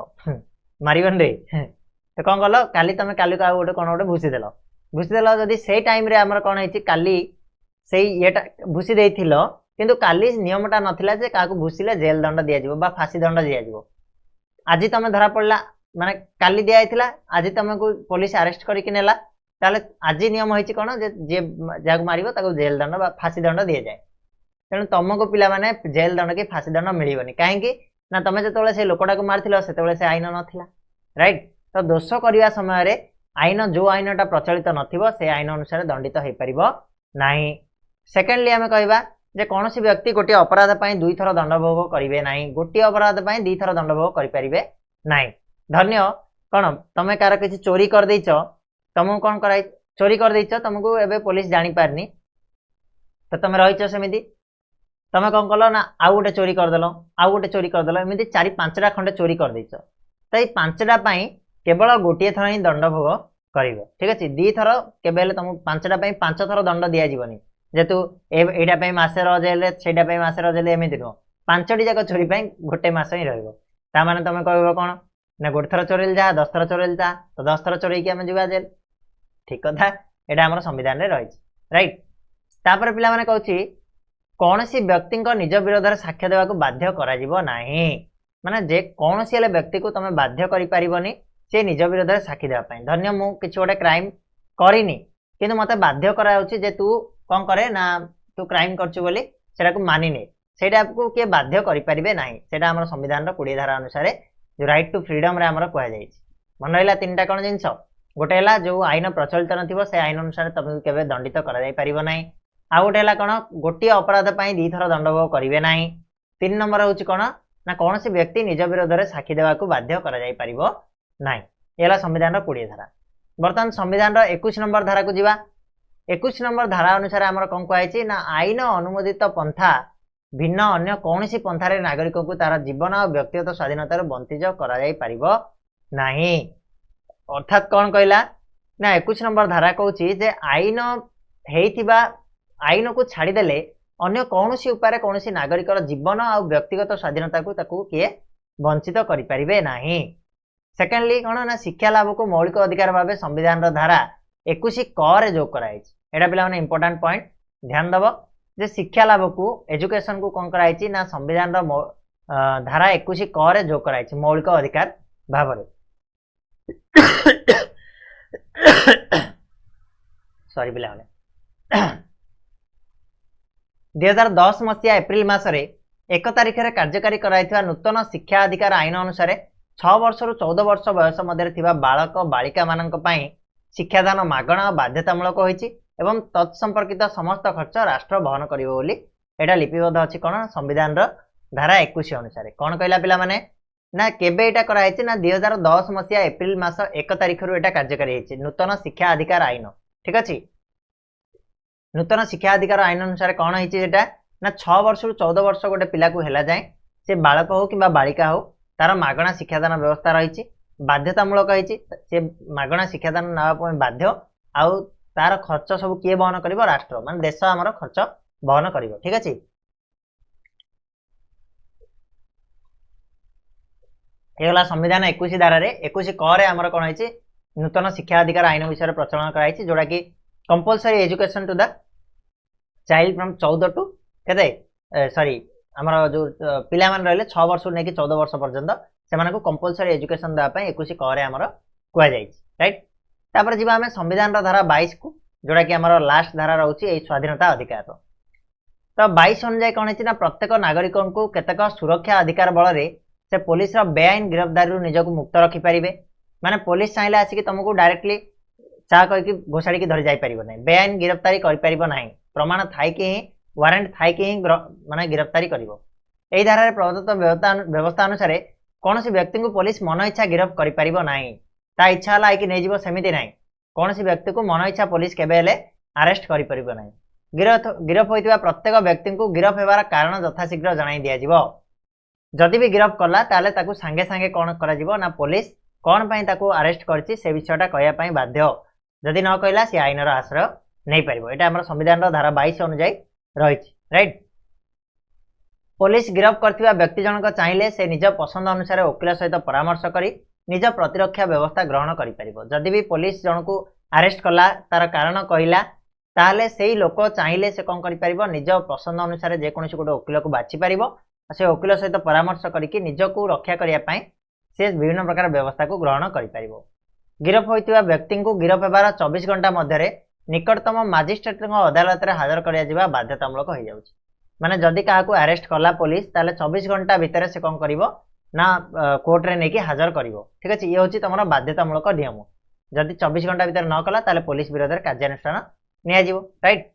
मारबन रे तो कौन कल काली तुम काली क्या गोटे कौन गोटे भूसीदेल जदि से टाइम रे आमर कौन है काली से ये भूसी देथिल किंतु काली नियमटा नथिला जे काकू घुसिले जेल दंड दिया जिवो बा फांसी दंड दिया जिवो आज तुम धरा पड़ला माने काली दिया हैतिला आज तुमको पुलिस अरेस्ट करके नेला ताले आज नियम होइछि कोन जे जे जाक मारिबो ताको जेल दंड बा फांसी दंड दिया जाए तेणु तुमको पिला माने जेल दंड की फांसी दंड मिलिबनी काहेकि ना तुम जो से लोकटा को मारथिलो सेतेबेले से आईन नथिला राइट तो दोष करने समय रे आईन जो आईनटा प्रचलित नथिबो से आईन अनुसार दंडित हो परिबो नाही। सेकेंडली आमे कहबा जे कोनोसी व्यक्ति गोटे अपराध पई दुई थर दंड भोग करिवे नाही गोटे अपराध पई दुई थर दंड भोग करि परिबे नाही। धन्य कोन तमे कार किछि चोरी कर दैछो तुमको कोन कराई चोरी कर दैछो तुमको एबे पुलिस जानि पारनी तो तमे रहिछो सेमिति तमे कोन कलो ना आउ गोटे चोरी कर देलो आउ गोटे चोरी कर देलो एमिति 4-5टा खंडे चोरी कर दैछो तो ए 5टा पई केवल गोटे थर ही दंड भोग करिवो ठीक अछि दी थर केबेले तुम 5टा पई 5 थर दंड दिया जीवनी जेतु एटा पई मासे र जेले सेटा पई मासे र जेले एमिति नो 5टी जाक चोरी पई गोटे मास ही रहइबो ता माने तमे कहबो कोन ना गोटे थर चोरेल जा 10 थर चोरेल जा तो 10 थर चोरी कि हम जीवा जेल ठीक कथा एटा हमर संविधान रे रहिछि राइट। तापर पिला माने कहउछि कोनोसी व्यक्ति निज विरोध में साक्ष्य देवा बाध्य करा जीवो नाही माने जे कोनोसी वाले व्यक्ति को तमे बाध्य करि परिबोनी से निज विरोध में साक्षी देवा पई धन्य मु किछि गोटे क्राइम करिनी किंतु मते बाध्य कराउछि जे तू कोन करे ना तू क्राइम करछु बोली सेटा को मानिने सेटा को के बाध्य करि परिबे नाही सेटा हमर संविधान रो 20 धारा अनुसार जो राइट टू फ्रीडम रे हमर कहै जाय छै मन रहला तीनटा कोन जिंस गोटे हला जो आईन प्रचलित नथिबो से आईन अनुसार तमे केबे दंडित करा जाय परिबो नाही आ गोटे हला कोन गोटे अपराध पई दी थर दंड भोग करिवे नाही। 3 नंबर होछि कोन ना कोनोसी व्यक्ति निज विरोध में साक्षी देवा बाध्य करा जाय परिबो नाही एला संविधान रो 20 धारा। वर्तमान संविधान रो 21 नंबर धारा को जीवा 21 नंबर धारा अनुसार हमर कोन कहै ना आईन अनुमोदित पंथा भिन्न अन्य कोनोसी पंथारे नागरिक को तार जीवन और व्यक्तिगत स्वाधीनता रो वंचित करा जाय परिबो नाही अर्थात कोन कहला ना 21 नंबर धारा कहउछि जे आईन हेइथिबा आईन को छाड़ी देले अन्य कोनोसी उपाय कोनोसी नागरिक जीवन और व्यक्तिगत स्वाधीनता को ताकू किए वंचित करि परिबे नाही। सेकेंडली कोन ना शिक्षा लाभ को मौलिक अधिकार भाबे संविधान रो धारा 21 क रे जोग कराई एटा पिला माने इंपोर्टेंट पॉइंट ध्यान दबो जे शिक्षा लाभ को एजुकेशन को कोन कराई ना संविधान रो धारा 21 क रे जोग कराई मौलिक अधिकार भाबरे सॉरी पिला माने 2010 मसीहा एप्रिल मासरे 1 तारिख रे कार्यकारी कराइथिबा नूतन शिक्षा अधिकार आईन अनुसार 6 वर्ष रु 14 वर्ष बयस मध्य थिबा बालक बालिका मानक पई शिक्षादान मागणा बाध्यतामूलक होईछि एवं तत्संपर्कित समस्त खर्च राष्ट्र वहन करिवो बोली एटा लिपिबद्ध अछि कोन संविधान रो धारा 21 अनुसार कोन कहला पिला माने ना केबे एटा कराइछि ना 2010 मसीहा एप्रिल मास 1 तारिख रु एटा कार्यकारी होईछि नूतन शिक्षा अधिकार आईन ठीक अछि। नूतन शिक्षा अधिकार आईन अनुसार कौन है ना 6 वर्ष रु 14 वर्ष गोटे पिला को हेला जाए से बालक हो कि बालिका हो तार मागणा शिक्षादान व्यवस्था रही बाध्यतामूलक से मागणा शिक्षादान ना बाध्य आउ तार खर्च सब किए वहन कर राष्ट्र मान देश आमर खर्च वहन कर ठीक अच्छे। ये संविधान 21 धारा 21 क रे आमर कौन है नूतन शिक्षा अधिकार आईन विषय प्रचलन कराई जोड़ा कि compulsory education to the child from 14 to केते सॉरी हमर जो पिला मान रहले 6 वर्ष नै कि 14 वर्ष पर्यंत से मानको कंपलसरी एजुकेशन दा पई 21 क रे हमर कुआ जाई राइट। तापर जिबा हमें संविधान रा धारा 22 को जोड़ा कि हमर लास्ट धारा रहउची ए स्वाधीनता अधिकार तो 22 अनुसार कोन है ना प्रत्येक नागरिक को केतक सुरक्षा अधिकार बल रे से पुलिस रा बेआईन गिरफ्तारी रु निजको मुक्त रखि परिबे माने पुलिस चाहिले आसी कि तुमको डायरेक्टली चा कह कि घोषाड़ी की धरी जाई परिबो नै बेआईन गिरफ्तारी करि परिबो नै प्रमाण थाई कि वारंट थाई कि माने गिरफ्तारी करिवो एई धारा रे प्रदत्त व्यवस्था अनुसार कोनोसी व्यक्ति को पुलिस मन इच्छा गिरफ्त करि परिबो नै ता इच्छा ला कि नै जीवो सेमिति नै कोनोसी व्यक्ति को मन इच्छा पुलिस केबे हेले अरेस्ट करि परिबो नै गिरफ होइतिबा प्रत्येक व्यक्ति को गिरफ हेबार कारण यथाशीघ्र जणाई दिया जीवो जदि भी गिरफ कला ताले ताकू संगे संगे कोन करा जीवो ना पुलिस कोन पई ताकू अरेस्ट करछि से विषयटा कहया पई बाध्य जदि न कहला से आईन रो आश्रय नै परिबो एटा हमर संविधान रो धारा 22 अनुसार रहिछि राइट। पुलिस गिरफ करथिबा व्यक्ति जनक चाहिले से निज पसंद अनुसार वकील सहित परामर्श करी निज प्रतिरक्षा व्यवस्था ग्रहण करि परिबो जदि भी पुलिस जनकू अरेस्ट कला तार कारण कहला ताहले सेही लोक चाहिले से कौन करि परिबो निज पसंद अनुसार जे कोनोसी गोटे वकील को बाछि परिबो से वकील सहित परामर्श करिकि निजको रक्षा करिया पई से विभिन्न प्रकार व्यवस्था को ग्रहण करि परिबो। गिरफ होइतिबा व्यक्ति को गिरफ हेबार 24 घंटा मध्यरे निकटतम मजिस्ट्रेट अदालत रे हाजर करिया जिबा बाध्यतामूलक होई जाउछि। माने जदि काहाकू अरेस्ट कला पुलिस ताले 24 घंटा भितर से कौन करिवो ना कोर्ट रे नेकी हाजर करिवो। ठीक अछि, ये होछि तमरो बाध्यतामूलक नियम। जदि 24 घंटा भितर न कला ताले पुलिस विरोध रे कार्यानुष्ठान निया जिवो। राइट,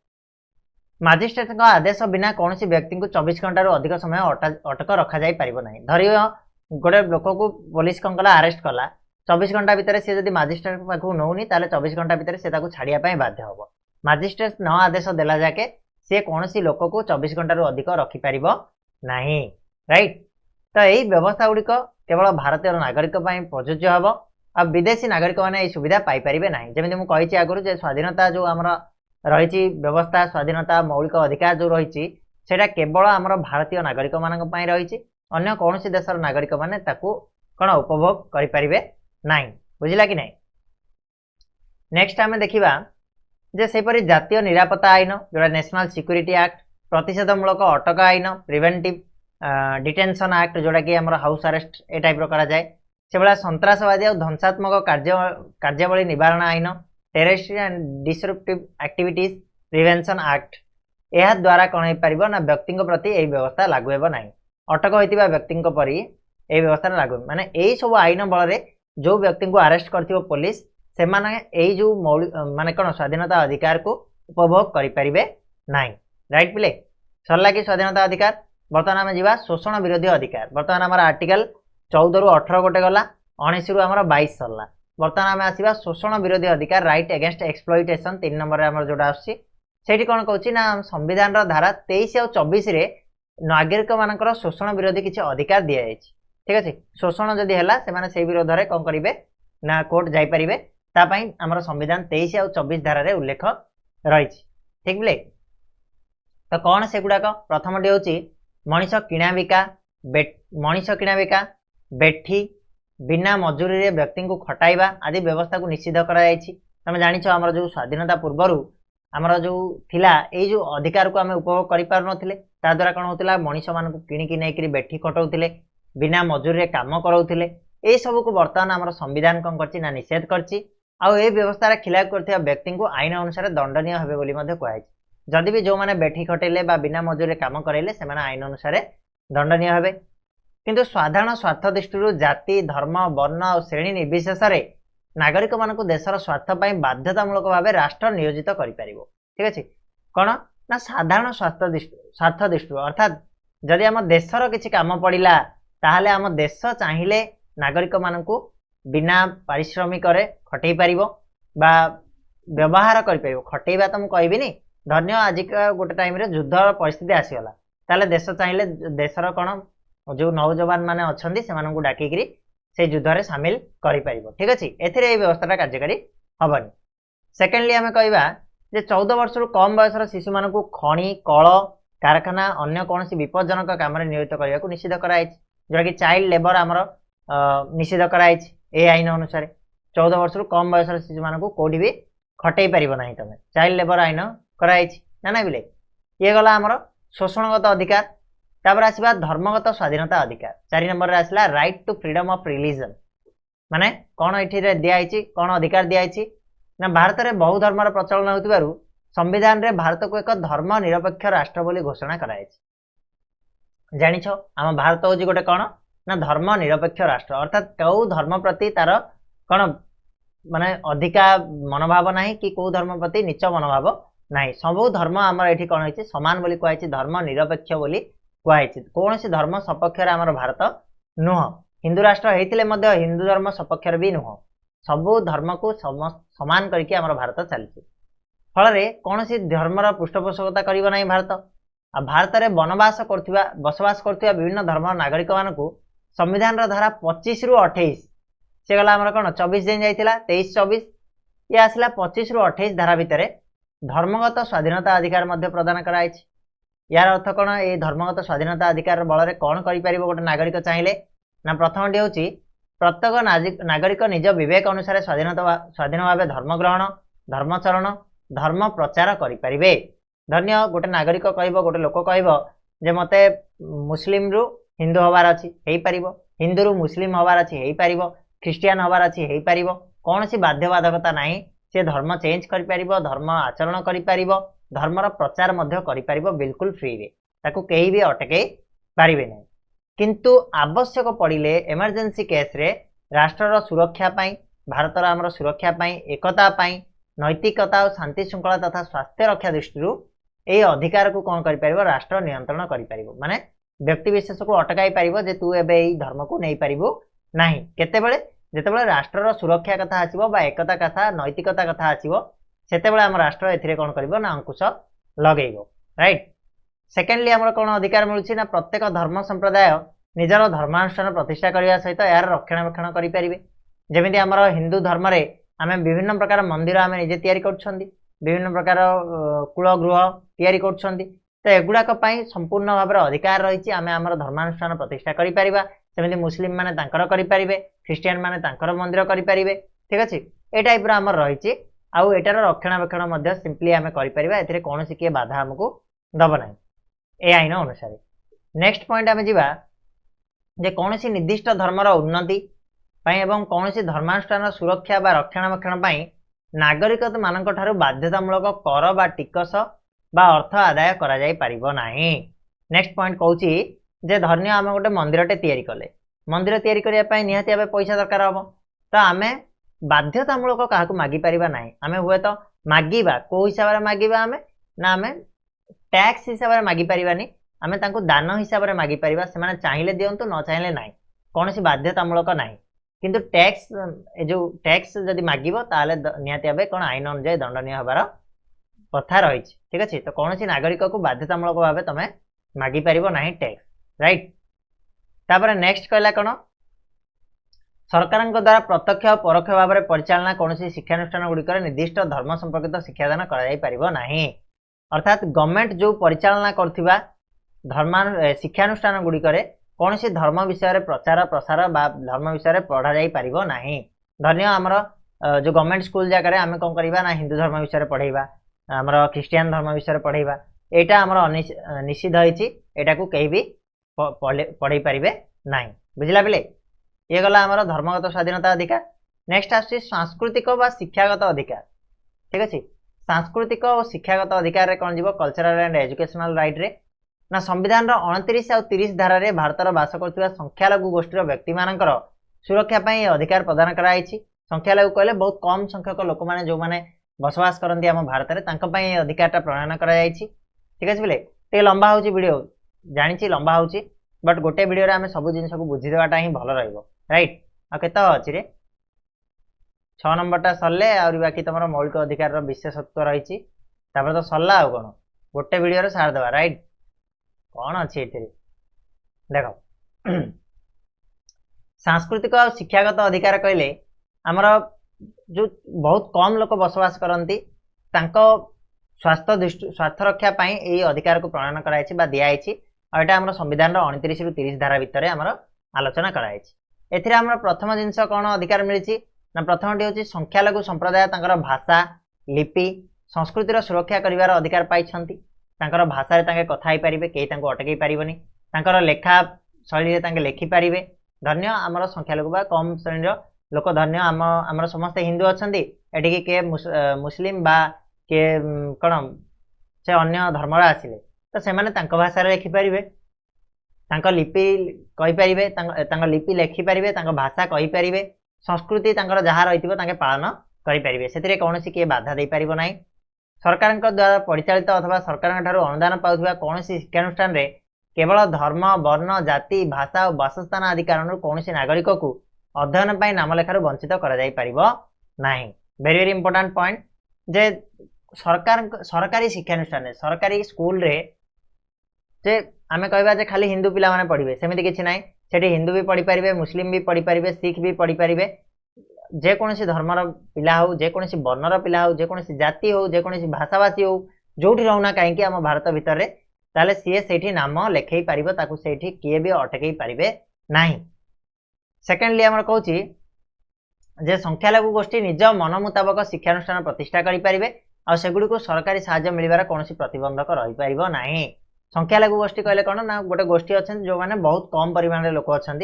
मजिस्ट्रेट का आदेश बिना कोनोसी व्यक्ति को 24 घंटा रु अधिक समय अटक रखा जाई परिबो नाही। धरियो गोटे लोक को पुलिस कौन कला अरेस्ट कला 24 घंटा भितर से जदि मजिस्ट्रेट पाखु नौनी ताले 24 घंटा भितर से ताकू छाड़िया पई बाध्य होबो। मजिस्ट्रेट न आदेश देला जाके से कोनोसी लोक को 24 घंटा रु अधिक रखि परिबो नाही। राइट, तो यही व्यवस्था गुड़िक केवल भारतीय नागरिक प्रযোज्य हम आ विदेशी नागरिक मैंने यही सुविधा पाइपर ना। जमी मुझे आगुरी स्वाधीनता जो आम रही व्यवस्था स्वाधीनता मौलिक अधिकार जो रही केवल आम भारतीय नागरिक मान रही अन्य कौन सी देशर नागरिक मैंने कौन उपभोग करें ना। बुझला कि नहीं। नेक्स्ट आम देखा जे सेपरी जातीय निरापत्ता आईन जोड़ा नेशनल सिक्यूरिटी एक्ट, प्रतिषेधमूलक अटक आईन, प्रिवेंटिव डिटेंशन एक्ट जोड़ा कि आम हाउस अरेस्ट ए टाइप करा जाए, से भाया सन्त्रासवादी और ध्वंसात्मक कार्यावली निवारण आईन, terrorist and disruptive activities prevention act, यह द्वारा कौन हो पार ना व्यक्ति प्रति यही व्यवस्था लागू हेब ना। अटक होता व्यक्ति परी यही व्यवस्था लागू माने यही सब आईन बल जो व्यक्ति को अरेस्ट कर पुलिस से यही जो मौलिक माने कौन स्वाधीनता अधिकार को उपभोग करें ना। राइट पिले सरला कि स्वाधीनता अधिकार। बर्तमान आम जा शोषण विरोधी अधिकार। बर्तमान आम आर्टिकल 14 रु 18 गोटे गला, 19 रु आम 22 सरला। बर्तमान आम आसवा शोषण विरोधी अधिकार राइट एगेन्स्ट एक्सप्लॉइटेशन 3 नंबर आम जोड़ा आसटी कौन कौन ना संविधान धारा 23 और 24 रे नागरिक मान शोषण विरोधी किसी अधिकार दि जाए। ठीक अच्छे, शोषण जदि है से विरोध में कौन करेंगे ना कोर्ट जापरें तापाई आमर संविधान 23 और 24 धारा उल्लेख रही। ठीक बोले तो कौन से गुड़ाक प्रथम टी हूँ मनीष किणाबिका मनीष किणाबिका बेठी बिना मजूरी रे व्यक्ति को खटाइबा आदि व्यवस्था को निषिद्ध कराई। तुम जानिछ आमर जो स्वाधीनता पूर्वर आमर जो थिला ए जो अधिकार को आम उपभोग कर पार नथिले ता द्वारा कौन होता मनीष मान किणिकी नहीं बेठी खटाउथिले बिना मजूरी रे काम कराउथिले। ए सब को बर्तमान आमर संविधान कौन करछि ना निषेध करछि। आ ए व्यवस्था खिलाफ करथिबा व्यक्ति को आईन अनुसार दंडनीय हेबे बोली मध्ये कुहाइछि। जदि भी जो माने बेठी खटेले बा बिना मजूरी काम कराइले से आईन अनुसार दंडनीय हेबे। किंतु साधारण स्वार्थ दृष्टि जाति धर्म वर्ण और श्रेणी निर्विशेष नागरिक मानक देशर स्वार्थ बाध्यतामूलक भाव राष्ट्र नियोजित करि परिबो। ठीक अच्छे कौन ना साधारण स्वार्थ दृष्टि अर्थात जदि आम देशर किसी काम पड़िला ताहले आम देश चाहिए नागरिक मानक बिना पारिश्रमिक खटई पारिबो बा व्यवहार करि परिबो। खटईबा तो मुझे कहबिनी धन्य आज गोटे टाइम रे युद्ध परिस्थिति आसीगला ताले देश चाहिए देशर कौन जो नौजवान माने अच्छी से डाकिकी से युद्ध में सामिल करि परिबो। ठीक अच्छे ए व्यवस्था कार्यकारी हेनी। सेकेंडली आम कहवा 14 वर्ष कम बयसर शिशु मान खणी कल कारखाना अन्य कौन विपज्जनक काम नियोजित करने को निषिद्ध कराई जोटा कि चाइल्ड लेबर आमर निषिद्ध कराई। ए आईन अनुसार 14 वर्ष कम बयसर शिशु मान कौटी भी खटई पार ना तुम चाइल्ड लेबर आईन कराई ना बिले। ये गला आमर शोषणगत अधिकार। तापर आसवा धर्मगत स्वाधीनता अधिकार 4 नंबर आसला right to freedom of religion. माने कौन ये दिखाई कौन अधिकार दिखाई ना भारत में बहु धर्मर प्रचलन हो संविधान रे भारत को एक धर्म निरपेक्ष राष्ट्र बोली घोषणा कराई। जानिछ आम भारत हूँ गोटे कौन ना धर्म निरपेक्ष राष्ट्र अर्थात कौ धर्म प्रति तार कौन माने अधिका मनोभाव ना कि कौ धर्म प्रति नीच मनोभाव ना। सबू धर्म आमर ये कौन है सामान बोली कहु धर्म निरपेक्ष बोली कहु। कौन सी धर्म सपक्षर आमर भारत नुह। हिंदू राष्ट्र होते हिंदू धर्म सपक्षर भी नुह। सबू धर्म को समान करके आमर भारत चलती फल कौन सी धर्मर पृष्ठपोषकता करना भारत। आ भारत में वनवास बसवास कर विभिन्न धर्म नागरिक मान संविधान धारा 25 रु 28 से गला आमर कौन 24 दिन जाइला 23-24 ये आसला 25 रु 28 धारा भितर धर्मगत स्वाधीनता अधिकार प्रदान कराई। यार अर्थ कौन ये धर्मगत स्वाधीनता अधिकार बल कौन कर गोटे नागरिक चाहिए ना प्रथम टी हूँ प्रत्येक नागरिक निज विवेक अनुसार स्वाधीन भाव धर्म ग्रहण धर्मचरण धर्म प्रचार करें। धन्य गोटे नागरिक कह गोटे लोक कह जे मते मुस्लिम रु हिंदू हबार अच्छी हिंदू रु मुस्लिम हबार अच्छी ख्रिस्टियान हबार अच्छी कौन सी बाध्यबाधकता ना सी धर्म चेंज कर धर्म आचरण कर धर्मर प्रचार कर बिल्कुल फ्री रे ताकू कहीं भी अटकई पारे ना किंतु आवश्यक पड़े इमरजेंसी केस रे राष्ट्रर सुरक्षा पाई भारतर आमर सुरक्षा पाई एकता पाई नैतिकता और शांति श्रृंखला तथा स्वास्थ्य रक्षा दृष्टि यही अधिकार को कौन कर राष्ट्र नियंत्रण कर माने व्यक्ति विशेष को अटकाई पार जे तू एबे धर्म को नहीं पारिबु नाही केतेबेले जेतेबेले राष्ट्रर सुरक्षा कथा आसीबो बा एकता कथा नैतिकता कथा आसीबो सेतेबेले हम राष्ट्र एथिरे कौन करिवो ना अंकुश लगेइबो राइट। सेकेंडली हमर कौन अधिकार मिलुछि ना प्रत्येक धर्म संप्रदाय निजर धर्मानुष्ठान प्रतिष्ठा करने सहित यार रक्षणाबेक्षण करें जमी आम हिंदू धर्म रे आम विभिन्न प्रकार मंदिर आम निजे तैयारी कर विभिन्न प्रकार कूल गृह तैयारी कर तो एगुड़ाक संपूर्ण भाव में अधिकार रही आम आम धर्मानुष्ठान प्रतिष्ठा करें मुस्लिम माने तांकर करें ख्रिस्टियान माने तांकर मंदिर करें ठीक अच्छे ये टाइप आमर रही आउ एटार रक्षणाबेक्षण सिंपली आम करें कौन किए बाधा आमको दब ना ए आईन अनुसार। नेक्स्ट पॉइंट आम जा जे कौन सी निर्दिष्ट धर्मर उन्नति एवं कौन सी धर्मानुष्ठान सुरक्षा बा रक्षणाबेक्षण नागरिक मानक ठारू बाध्यतामूलक कर बा टिकस बा अर्थ आदाय करा जाई परिबो नाही। नेक्स्ट पॉइंट कहूँ जे धन्य आम गोटे मंदिरटे तैयारी कले मंदिर तैयारी करने पाई निहाती भावे पैसा दरकार हम तो आम बाध्यतामूलक क्या मागी पारिबा नाही आम हुए तो मागिबा को हिसाब से मागिबा आम ना आम टैक्स हिसाब से मागी पारिबानी आम तांको दान हिसाब से मागी पारिबा से चाहिए दिंतु न चाहिए ना कौन सी बाध्यतामूलक ना किंतु टैक्स जो टैक्स जदि मागिबो ताले निहाती भावे कौन आईन अनुसार दंडनीय हबार कथा रही ठीक अच्छे तो कौन सी नागरिक को बाध्यतामूलक भाव तुम मागी पारिबो नाही टैक्स राइट। तापर नेक्स्ट कहला कौन सरकार द्वारा प्रत्यक्ष और परोक्ष भाव में परिचालना कौन सी शिक्षानुष्ठान गुड़िक निर्दिष्ट धर्म संपर्कित शिक्षादान कर अर्थात गवर्नमेंट जो परिचालना करथिबा धर्मा शिक्षानुष्ठान गुड़िक कौन सी धर्म विषय प्रचार प्रसार बा धर्म विषय पढ़ा जाई परिबो नाही धन्य आमर जो गवर्नमेंट स्कूल जगह आम कौन करवा ना हिंदू धर्म विषय पढ़ेबा आमर ख्रिस्टियान धर्म विषय पढ़ेबा एटा आमर निषिद्ध होइछि एटा को कहीं भी पढ़े पारे ना बुझला पिले ये गला आमर धर्मगत स्वाधीनता अधिकार। नेक्स्ट आसछि सांस्कृतिक बा शिक्षागत अधिकार ठीक अच्छे सांस्कृतिक और शिक्षागत अधिकार कौन जीव कल्चरल एंड एजुकेशनल राइट रे ना संविधान 29 और 30 धारा रे भारतर बास कर संख्यालघु गोष्ठीर व्यक्ति मानकर सुरक्षा पाई अधिकार प्रदान कराई संख्यालघु कहले बहुत कम संख्यक लोक मैंने जो मैंने बसवास करती आम भारत में अधिकार प्रणयन कराई ठीक अच्छे बोले ये लंबा हो वीडियो जानी लंबा हो बट गोटे वीडियो आम सब जिन को बुझीदेवाटा ही भल राइट आते अच्छी रे 6 नंबरटा सरले आ बाकी तुम मौलिक अधिकार विशेषत्व रही तो सरला आ कौन गोटे वीडियो सारदेवा राइट कौन अच्छी देख सांस्कृतिक और शिक्षागत अधिकार कहले आमर जो बहुत कम लोक बसवास करती स्वास्थ्य रक्षा पाई यही अधिकार को प्रणयन कराई दिखाई और यहाँ आम संविधान 29 रु 30 धारा भितर आमर आलोचना कराई एथिरे आमर प्रथम जिनस कौन अधिकार मिली ना प्रथमटी हूँ संख्यालघु संप्रदाय भाषा लिपि संस्कृतिर सुरक्षा कर अधिकार पाई भाषा कथा पारे कहीं अटकई पारनि लेखा शैली लेखिपारे धन्य आमर संख्यालघु बा कम श्रेणी लोक धन्य आम समस्ते हिंदू अच्छा एटिकी किए मुस्लिम बा किए कौन से अन्य धर्मर आसिले तो से भाषा लिखिपारे लिपि कहींपारे लिपि लेखिपारे भाषा कहींपारे संस्कृति जहाँ रही पालन करें से कौन किए बाधा दे पार ना सरकार द्वारा परिचालित अथवा सरकार अनुदान पाउथबा कौन शिक्षानुष्ठान रे केवल धर्म वर्ण जाति भाषा और बासस्थान आदि कारण कौन नागरिक को अध्ययन पर नाम लेखार वंचित ना वेरी वेरी इंपोर्टाट पॉइंट जे सरकारी शिक्षानुष्ठान सरकारी स्कूल रे जे आम कहवा खाली हिंदू पिला माने पढ़े सेमती किसी ना सेठी हिंदू भी पढ़ी पारे मुस्लिम भी पढ़ी पारे सिख भी पढ़ी पारे जेकोसी धर्मर पिला हो जेकोसी वर्णर पिला हो जेकोसी जाति हो जेकोसी भाषाभाषी हो जो रोना कहीं आम भारत भितर ताले सीए सेठी नाम लेखई पारिबो ताकू सेठी किए भी अटकई पारिबे नाही। सेकेंडली आमर कहूँ जे संख्यालघु गोष्ठी निज मन मुताबक शिक्षानुष्ठान प्रतिष्ठा करें आ सेगुडी सरकारी साहाय्य मिलबार कौन प्रतिबंधक रही पारिबो नाही। संख्यालघु गोष्ठी कहले कौन ना गोटे गोष्ठी अच्छे जो मैंने बहुत कम परिमाण लोक अच्छा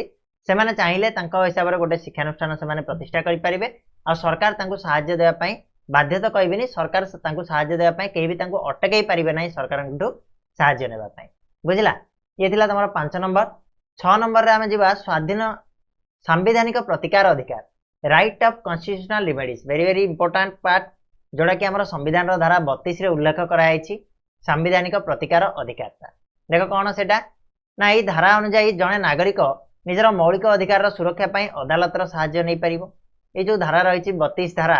से चाहिए हिसाब से गोटे शिक्षानुष्ठान से प्रतिष्ठा करेंगे आ सरकार साहाय्य देवाई बाध्य तो कहबिनी सरकार साहाय्य देवाई कहीं भी अटकई पारे ना सरकार साहाय्य नेबाई बुझला। ये थिला तुम 5 नंबर। 6 नंबर आम जा स्वाधीन सांविधानिक प्रतिकार अधिकार right of constitutional remedies very very important part जोड़ा कि आम संविधान धारा 32 रे उल्लेख कराई सांविधानिक प्रतिकार अधिकार देख कौन से ना यही धारा अनुजाई जड़े नागरिक निजर मौलिक अधिकार सुरक्षा पाई अदालतर साहाय्य नहीं पार। ये जो धारा रही 32 धारा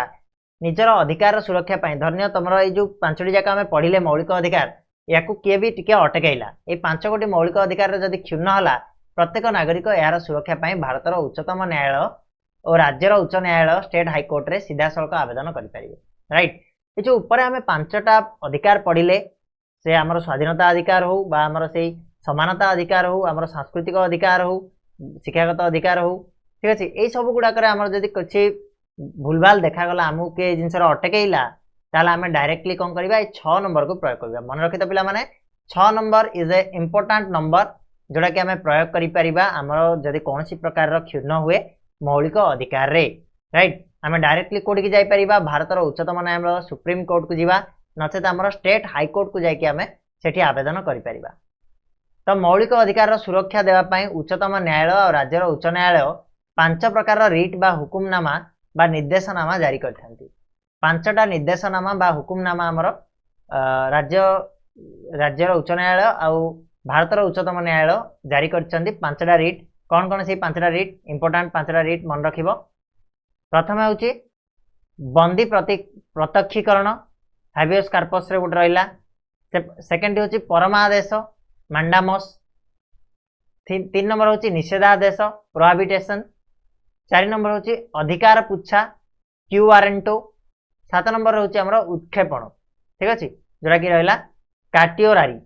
निजर अधिकार सुरक्षा पाई धन्य तुम ये जो 5टी जाक आम पढ़ले मौलिक अधिकार या किए भी टिके अटकैला ये 5 गोटी मौलिक अधिकार जदि क्षुण्ण है प्रत्येक नागरिक यार सुरक्षा पाई भारतर उच्चतम न्यायालय और राज्यर उच्च न्यायालय स्टेट हाईकोर्ट रे सीधा सड़क आवेदन करें। राइट ये जो ऊपर आम 5टा अधिकार पढ़ले से आमर स्वाधीनता अधिकार हो बा आमर से समानता अधिकार हो आमर सांस्कृतिक अधिकार हो शिक्षागत अधिकार हो ठीक अच्छे यही सब गुड़ाक आमर जदि किसी भूलभाल देखागला आमको किए जिनस अटकैला ताल आम डायरेक्टली कौन करवा 6 नंबर को प्रयोग करवा। मन रखी तो पे 6 number is a important number जोड़ा कि आम प्रयोग करें आमर जदि कौन प्रकार क्षुण्ण हुए मौलिक अधिकार रे राइट आम डायरेक्टली कोर्ट की जापर भारतर उच्चतम न्यायालय सुप्रीम कोर्ट को जीवा नचेत आमर स्टेट हाईकोर्ट को जाकि आम सेठी आवेदन करें। तो मौलिक अधिकार सुरक्षा देवाई उच्चतम न्यायालय और राज्यर उच्च न्यायालय 5 प्रकार रिट बा हुकुमनामा बा निर्देशनामा जारी करथांती। 5टा निर्देशनामा बा हुकुमनामा आमर राज्यर उच्च न्यायालय और भारतर उच्चतम न्यायालय जारी करछंती 5टा रिट। कौन कौन से 5टा रिट इंपोर्टेंट 5टा रिट मन रखिबो। प्रथम होची बंदी प्रत्यक्षीकरण हाबियस कार्पस रे गोटे रहिला। सेकेंड होची परमादेश मांडामस। 3 नंबर होची निषेधादेश प्रोहिबिटेशन। 4 नंबर होची अधिकार पुच्छा क्यू वारेंटो। 7 नंबर होची हमर उत्क्षेपण ठीक अछि जोरा कि रहिला काटियोरारी।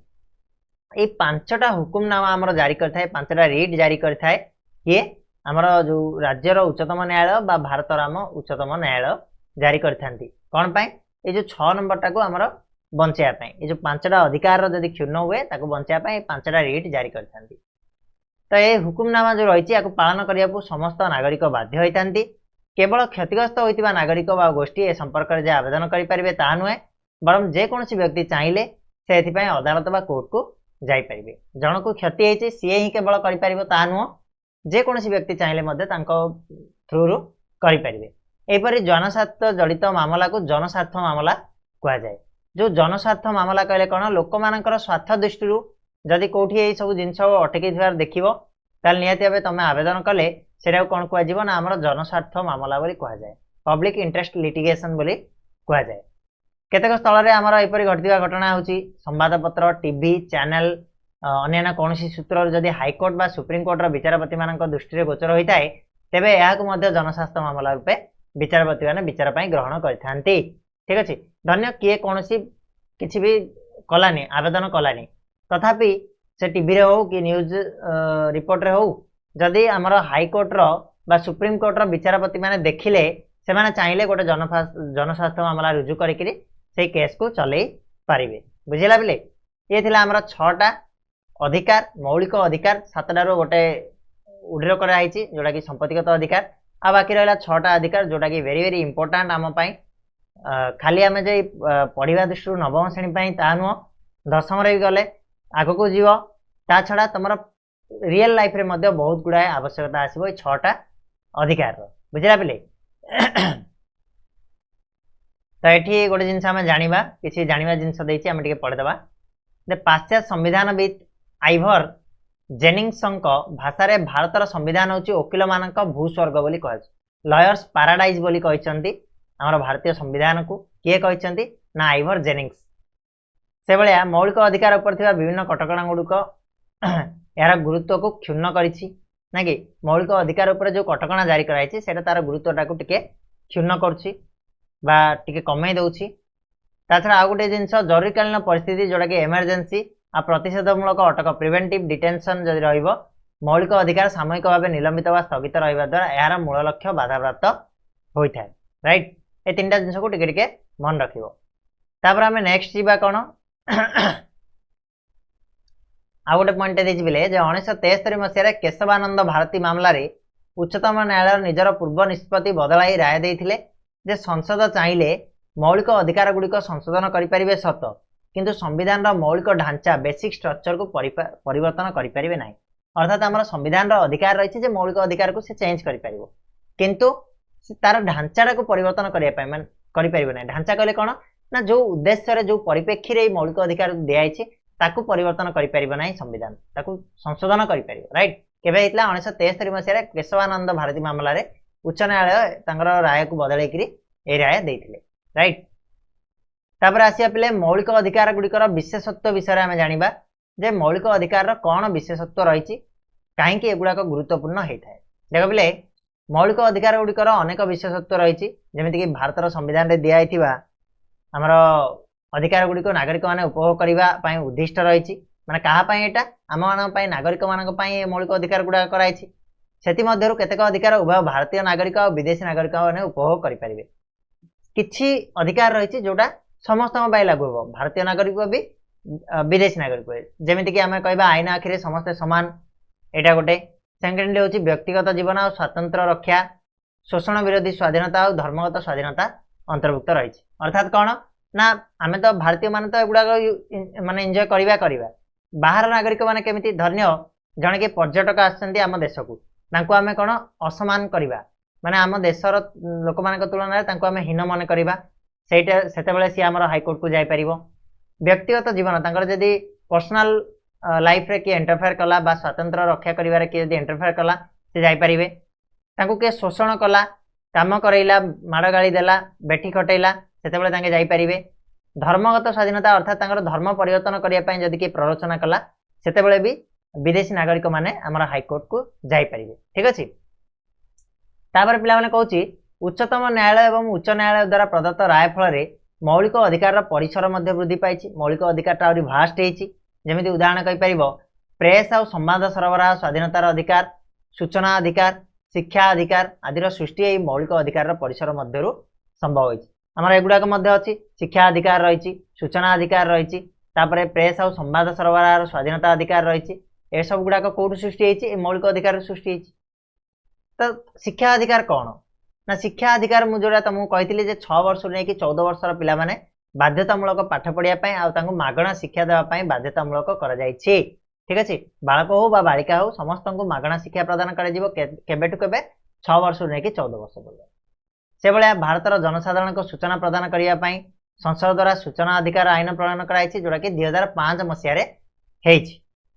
ये 5टा हुकुमनामा आमर जारी करथाय 5टा रिट जारी करथाय ये आमर जो राज्यर उच्चतम न्यायालय बा भारतर आम उच्चतम न्यायालय जारी करथांती। कौन पाई ये जो 6 नंबर टाको आमर बंचाया पाई ये जो 5टा अधिकार जदि क्षुण्ण हुए ताको बंचाया पाई 5टा रिट जारी करथांती। तो ये हुकुमनामा जो रही है पालन करने को समस्त नागरिक बाध्य होती केवल क्षतिग्रस्त होता नागरिक बा गोष्ठी ए संपर्क में आवेदन करेंगे ता नुहे बरम जेकोसी व्यक्ति चाहिए से अदालत बा कोर्ट को जापरेंगे। जन को क्षति होती सी ही केवल करें ता नुह जेकोसी व्यक्ति चाहिए थ्रु करेंगे। यहपरी जनस्वार्थ जड़ित मामला को जनस्वार्थ मामला कहुए। जो जनस्वार्थ मामला कहले कौन लोक मानकर स्वार्थ दृष्टि जदि कौटी ये सब जिनस अटकई देखिब ताल निहाती भाव तुम आवेदन कले से कौन कह ना आम जनस्वार्थ मामला बोली कहुए पब्लिक इंटरेस्ट लिटिगेशन बोली कहुए। केतेक स्थल में आमर यपरी घटता घटना होची संवादपत्र टीवी चैनल अन्य कौन सूत्र जदि हाईकोर्ट बा सुप्रीम कोर्टर विचारपति मान दृष्टि गोचर होता है तेबे यह जनस्वास्थ्य मामला रूपे विचारपति मैंने विचार ग्रहण करते ठीक अच्छे। धन्य किए कौन किसी भी कलानी आवेदन कलानी तथापि से टीवी रे हो कि न्यूज रिपोर्ट रे हो जदि आमर हाईकोर्ट बा सुप्रीम कोर्टर विचारपति मैंने देखिले से माने चाहिए गोटे जनस्वास्थ्य मामला रुजु करी से केस को चलई पारिबे बुझेला बिले। ये थिला आमर 6टा अधिकार मौलिक अधिकार 7टारू गोटे उड़ीर कराई जोटा कि संपत्तिगत अधिकार आ बाकी रहा 6टा अधिकार जोटा कि वेरी वेरी इंपोर्टाट आम खाली आम जे पढ़ा दृष्टि नवम श्रेणी ता नुह 10म भी गले आग को जीव ता छड़ा तुम रियल लाइफ रे मध्य बहुत गुड़ाए आवश्यकता आसो 6टा अधिकार बुझला पिले। तो ये गोटे जिन जाना किसी जाना जिनस देती पढ़ीदे पाश्चात्य संविधानविद आइवर जेनिंग्स भाषा भारतर संविधान हूँ वकिल मान भूस्वर्ग बोली कह लयर्स पाराडाइज बोली कहते आम भारतीय संविधान को किए कहते ना आइवर जेनिंग्स। से भाया मौलिक अधिकार उपर विभिन्न कटकणा गुड़िक यार गुरुत्व को क्षुण्ण करी ना कि मौलिक अधिकार उपर जो कटकणा जारी कराई से तार गुरुत्वटा को टिके क्षुण्ण करुच्ची बा टिके कमे दउछि। ता छड़ा आ गोटे जिनस जरूरीकालीन परिस्थिति जोटा कि इमरजेंसी आ प्रतिषेधमूलक अटक प्रिवेंटिव डिटेंशन जदि रहिबो मौलिक अधिकार सामयिक भाव निलंबित वा स्थगित रहिबा द्वारा यार मूल लक्ष्य बाधाप्राप्त होइथाय। राइट ये 3टा जिनस को टिके टिके मन रखिबो। तापर आम नेक्स्ट जीवा कौन आ गोटे पॉइंट देछि बिले जे 1973 मसीह केशवानंद भारती मामला रे उच्चतम न्यायालय निजर पूर्व निष्पत्ति बदलाई राय देथिले जे संसद चाहिए मौलिक अधिकार गुड़िक संशोधन करें सत किंतु संविधान मौलिक ढांचा बेसिक स्ट्रक्चर को परिवर्तन करें ना अर्थात आम संविधान अधिकार रही है मौलिक अधिकार को चेंज कर किंतु तार ढांचा को परिवर्तन करें ना ढांचा कहले कौन ना जो उद्देश्य जो परिप्रेक्षी रे मौलिक अधिकार दिखाई ताकू परिवर्तन करें ना संविधान ताकू संशोधन करें राइट केवे होता 1973 मसीह केशवानंद भारती मामला रे उच्च न्यायालय राय को बदल राय देते राइट तापर आसिया पिले मौलिक अधिकार गुड़िकर विशेषत्व विषय में जानिबा जे मौलिक अधिकार कौन विशेषत्व रही कहीं एगुड़ाक गुरुत्वपूर्ण होता है देख पिले मौलिक अधिकार गुड़िकर अनेक विशेषत्व रही जमीक भारत संविधान में दिखाई आमर अधिकार गुड़िक नागरिक मैंने उपभोग करने उद्दिष्ट रही माने क्या आम मान नागरिक मान मौलिक अधिकार गुड़ा कराई से केतेक अधिकार उभय भारतीय नागरिक और विदेशी नागरिक मैंने उपभोग करें किछि अधिकार रही जोटा समस्त लागू हम भारतीय नागरिक भी विदेशी नागरिक जमीक आम कह आईन आखिरी समस्ते सामान यहाँ गोटे सेकेंडली हूँ व्यक्तिगत जीवन और स्वातंत्र रक्षा शोषण विरोधी स्वाधीनता और धर्मगत स्वाधीनता अंतर्भुक्त रही अर्थात कौन ना आम तो भारतीय मान तो एगुड़ा माने एंजॉय करवा बाहर नागरिक मैंने केमिति धन्य जड़े कि पर्यटक आम देश को आम कौन असमान करवा माने आम देशर लोक मान तुलन में आम हीन मन करवा से सी आम हाइकोर्ट को जापर व्यक्तिगत जीवन जदि पर्सनाल लाइफ रे किए इंटरफेयर कला बा स्वातंत्र रक्षा करिवारे किए जदि इंटरफेयर कला से जाई परिबे किए शोषण कला काम करैला माड़ गाड़ी देला बेठी खटैला सेतेबेले तांके जाई परिबे धर्मगत स्वाधीनता अर्थात धर्म परिवर्तन करने जदि किए प्ररोचना कला सेतेबेले भी विदेशी नागरिक माने आमर हाइकोर्ट को जाई परिबे ठीक अछि तापर पिला माने कहूची उच्चतम न्यायालय एवं उच्च न्यायालय द्वारा प्रदत्त राय फल मौलिक अधिकार परिसर मध्य वृद्धि पाई मौलिक अधिकार भास्ट होती जमी उदाहरण कहीपर प्रेस और संवाद सरबराह स्वाधीनतार अधिकार सूचना अधिकार शिक्षा अधिकार आदि सृष्टि मौलिक अधिकार परिसर मध्य संभव होती आमर एगुड़ाक अच्छी शिक्षा अधिकार रही सूचना अधिकार रही प्रेस और संवाद सरबराह स्वाधीनता अधिकार रही ए सब गुड़ाक कौट सृष्टि मौलिक अधिकार सृष्टि तो शिक्षा अधिकार कौन ना शिक्षा अधिकार मुझे तुमको कही 6 वर्ष नहीं कि 14 वर्षर पिला माने बाध्यतामूलक पाठ पढ़ाई और मागणा शिक्षा देवाई बाध्यतामूलक ठीक अच्छे बालक हो बा बालिका हो समस्त को मागणा शिक्षा प्रदान कर 6 वर्ष नहीं कि 14 वर्ष पर्यंत से भाया भारतर जनसाधारण को सूचना प्रदान करने संसद द्वारा सूचना अधिकार आईन प्रणयन कराई जोटा कि 2005 मसीह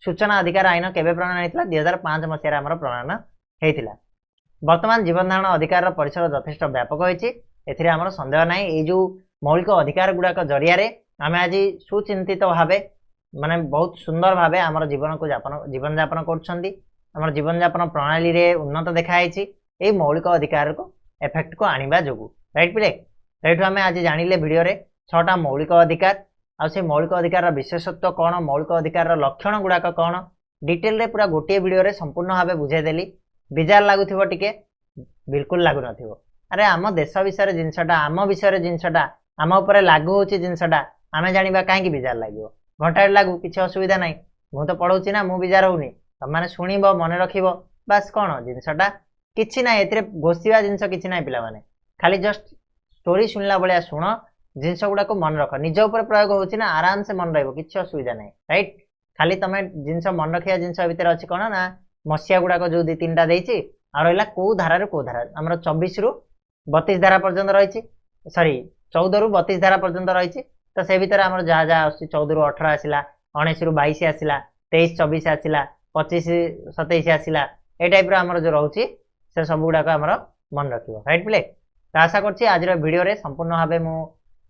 सूचना अधिकार आईन केवे प्रणयन होता 2005 मसीह आम प्रणयन होता वर्तमान जीवन धारण अधिकार परिसर यथेष व्यापक होती आमर सन्देह ना ये मौलिक अधिकार गुड़ाक जरिया आम आज सुचिंतित भाव माने बहुत सुंदर भाव आम जीवन को जीवन यापन कर जीवन यापन प्रणाली रे उन्नत देखाई ये मौलिक अधिकार को एफेक्ट को आनिबा जोगु राइट पिले राइट आम आज जानिले वीडियो रे 6टा मौलिक अधिकार आ से मौलिक अधिकार विशेषत्व कौन मौलिक अधिकार लक्षण गुड़ाक कौन डिटेल रे पूरा गोटे वीडियो रे संपूर्ण भाव बुझेदेली विजार लगुथिबो टिके बिल्कुल लागु नथिबो अरे आम देश विषय जिनसटा आम विषय जिनसटा आम उपर लागू होची जिनसटा आमे जानिबा काहेकि विजार लागिबो घंटा लागू किसी असुविधा नहीं मु तो पढ़ाऊँ ना मु विजार होनी तुम शुणव मन रखिब बास कौन जिनसटा किसी ना ए घोषिया जिनस कि ना पिला माने खाली जस्ट स्टोरी शुणला भाया शुण जिनस गुड़ा को मन रख निज उपर प्रयोग होची ना आराम से मन रही किसी असुविधा नहीं राइट खाली तुम जिनस मन रखा जिनस भितर अच्छी कौन ना मसीहा गुड़ाक जो 2-3टा देती आ रहा कौ धारा कौ धारा आमर 24 ରୁ 32 धारा पर्यंत रही सॉरी 14 ରୁ 32 धारा पर्यंत रही तो से भीतर आम जहाँ जहाँ 14 ରୁ 18 आसला 19 ରୁ 22 आसला 23-24 आसला 25-27 आसला ए टाइप आमर जो रोचे से सब गुड़ाक आमर मन रख राइट प्ले तो आशा कर आज भिडियो रे संपूर्ण भाव मु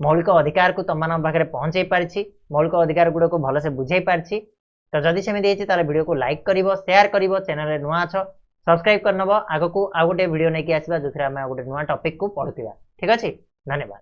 मौलिक अधिकार को तुम पाखे पहुँचे पारी मौलिक अधिकार गुड़ा को भलसे बुझे पारी तो जदि सेमती वीडियो को लाइक कर शेयर कर चैनल नुआ अछ सब्सक्राइब कर नब आग को आउ गोटे वीडियो नहीं आसवा जो आम गोटे नुआ टॉपिक को पढ़ुवा ठीक अच्छे धन्यवाद।